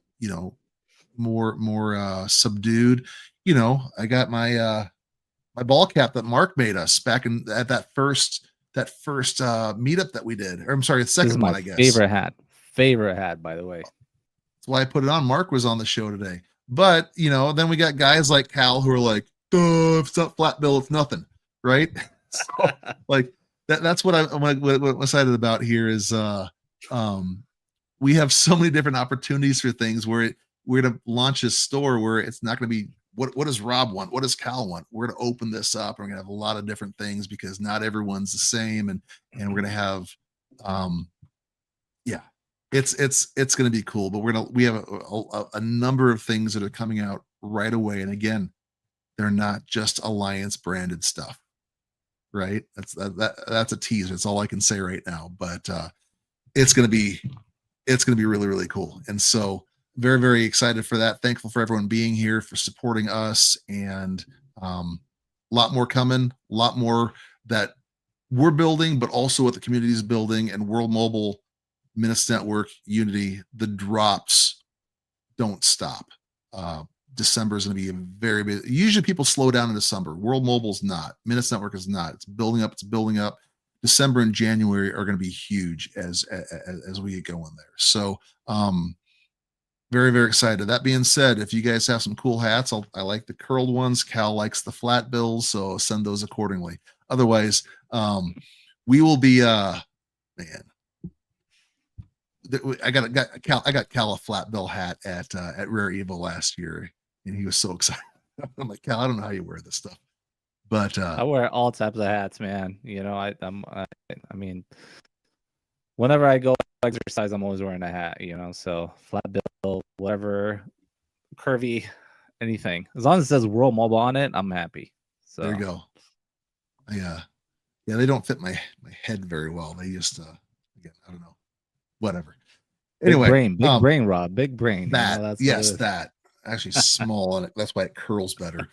more subdued? I got my ball cap that Mark made us back at that first meetup that we did. Or I'm sorry, the second one, I guess. Favorite hat, by the way. That's why I put it on. Mark was on the show today. But then we got guys like Cal who are like, if it's not flat bill, it's nothing, right? So like that's what I'm excited about here is we have so many different opportunities for things where we're going to launch a store where it's not going to be what does Rob want, what does Cal want. We're going to open this up, and we're going to have a lot of different things because not everyone's the same, and we're going to have it's going to be cool. But we have a number of things that are coming out right away, and again, they're not just Alliance branded stuff, right? That's a teaser. That's all I can say right now. But it's gonna be really, really cool. And so very, very excited for that. Thankful for everyone being here, for supporting us, and a lot more coming, a lot more that we're building, but also what the community is building. And World Mobile, Menace Network, Unity, the drops don't stop. December is going to be a very big. Usually people slow down in December. World Mobile's not. Menace Network is not. It's building up. It's building up. December and January are going to be huge as we get going there. So very, very excited. That being said, if you guys have some cool hats, I like the curled ones. Cal likes the flat bills, so send those accordingly. Otherwise, we will be man. I got Cal a flat bill hat at Rare Evil last year, and he was so excited. I'm like, Cal, I don't know how you wear this stuff, but I wear all types of hats, man. I mean, whenever I go exercise, I'm always wearing a hat. So flat bill, whatever, curvy, anything, as long as it says World Mobile on it, I'm happy. So there you go. Yeah, they don't fit my head very well. They just again, I don't know, whatever. Anyway, big brain, Rob, big brain. That actually small, and that's why it curls better.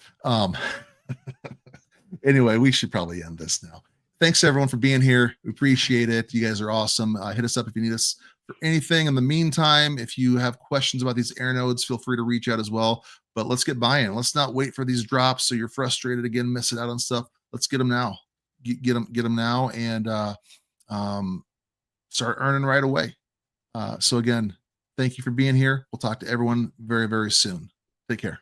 Anyway, we should probably end this now. thanks everyone for being here. We appreciate it. You guys are awesome. Hit us up if you need us for anything. In the meantime, if you have questions about these AirNodes, feel free to reach out as well. But let's get buying. Let's not wait for these drops so you're frustrated again, missing out on stuff. Let's get them now. Get them now, and start earning right away. So again, thank you for being here. We'll talk to everyone very, very soon. Take care.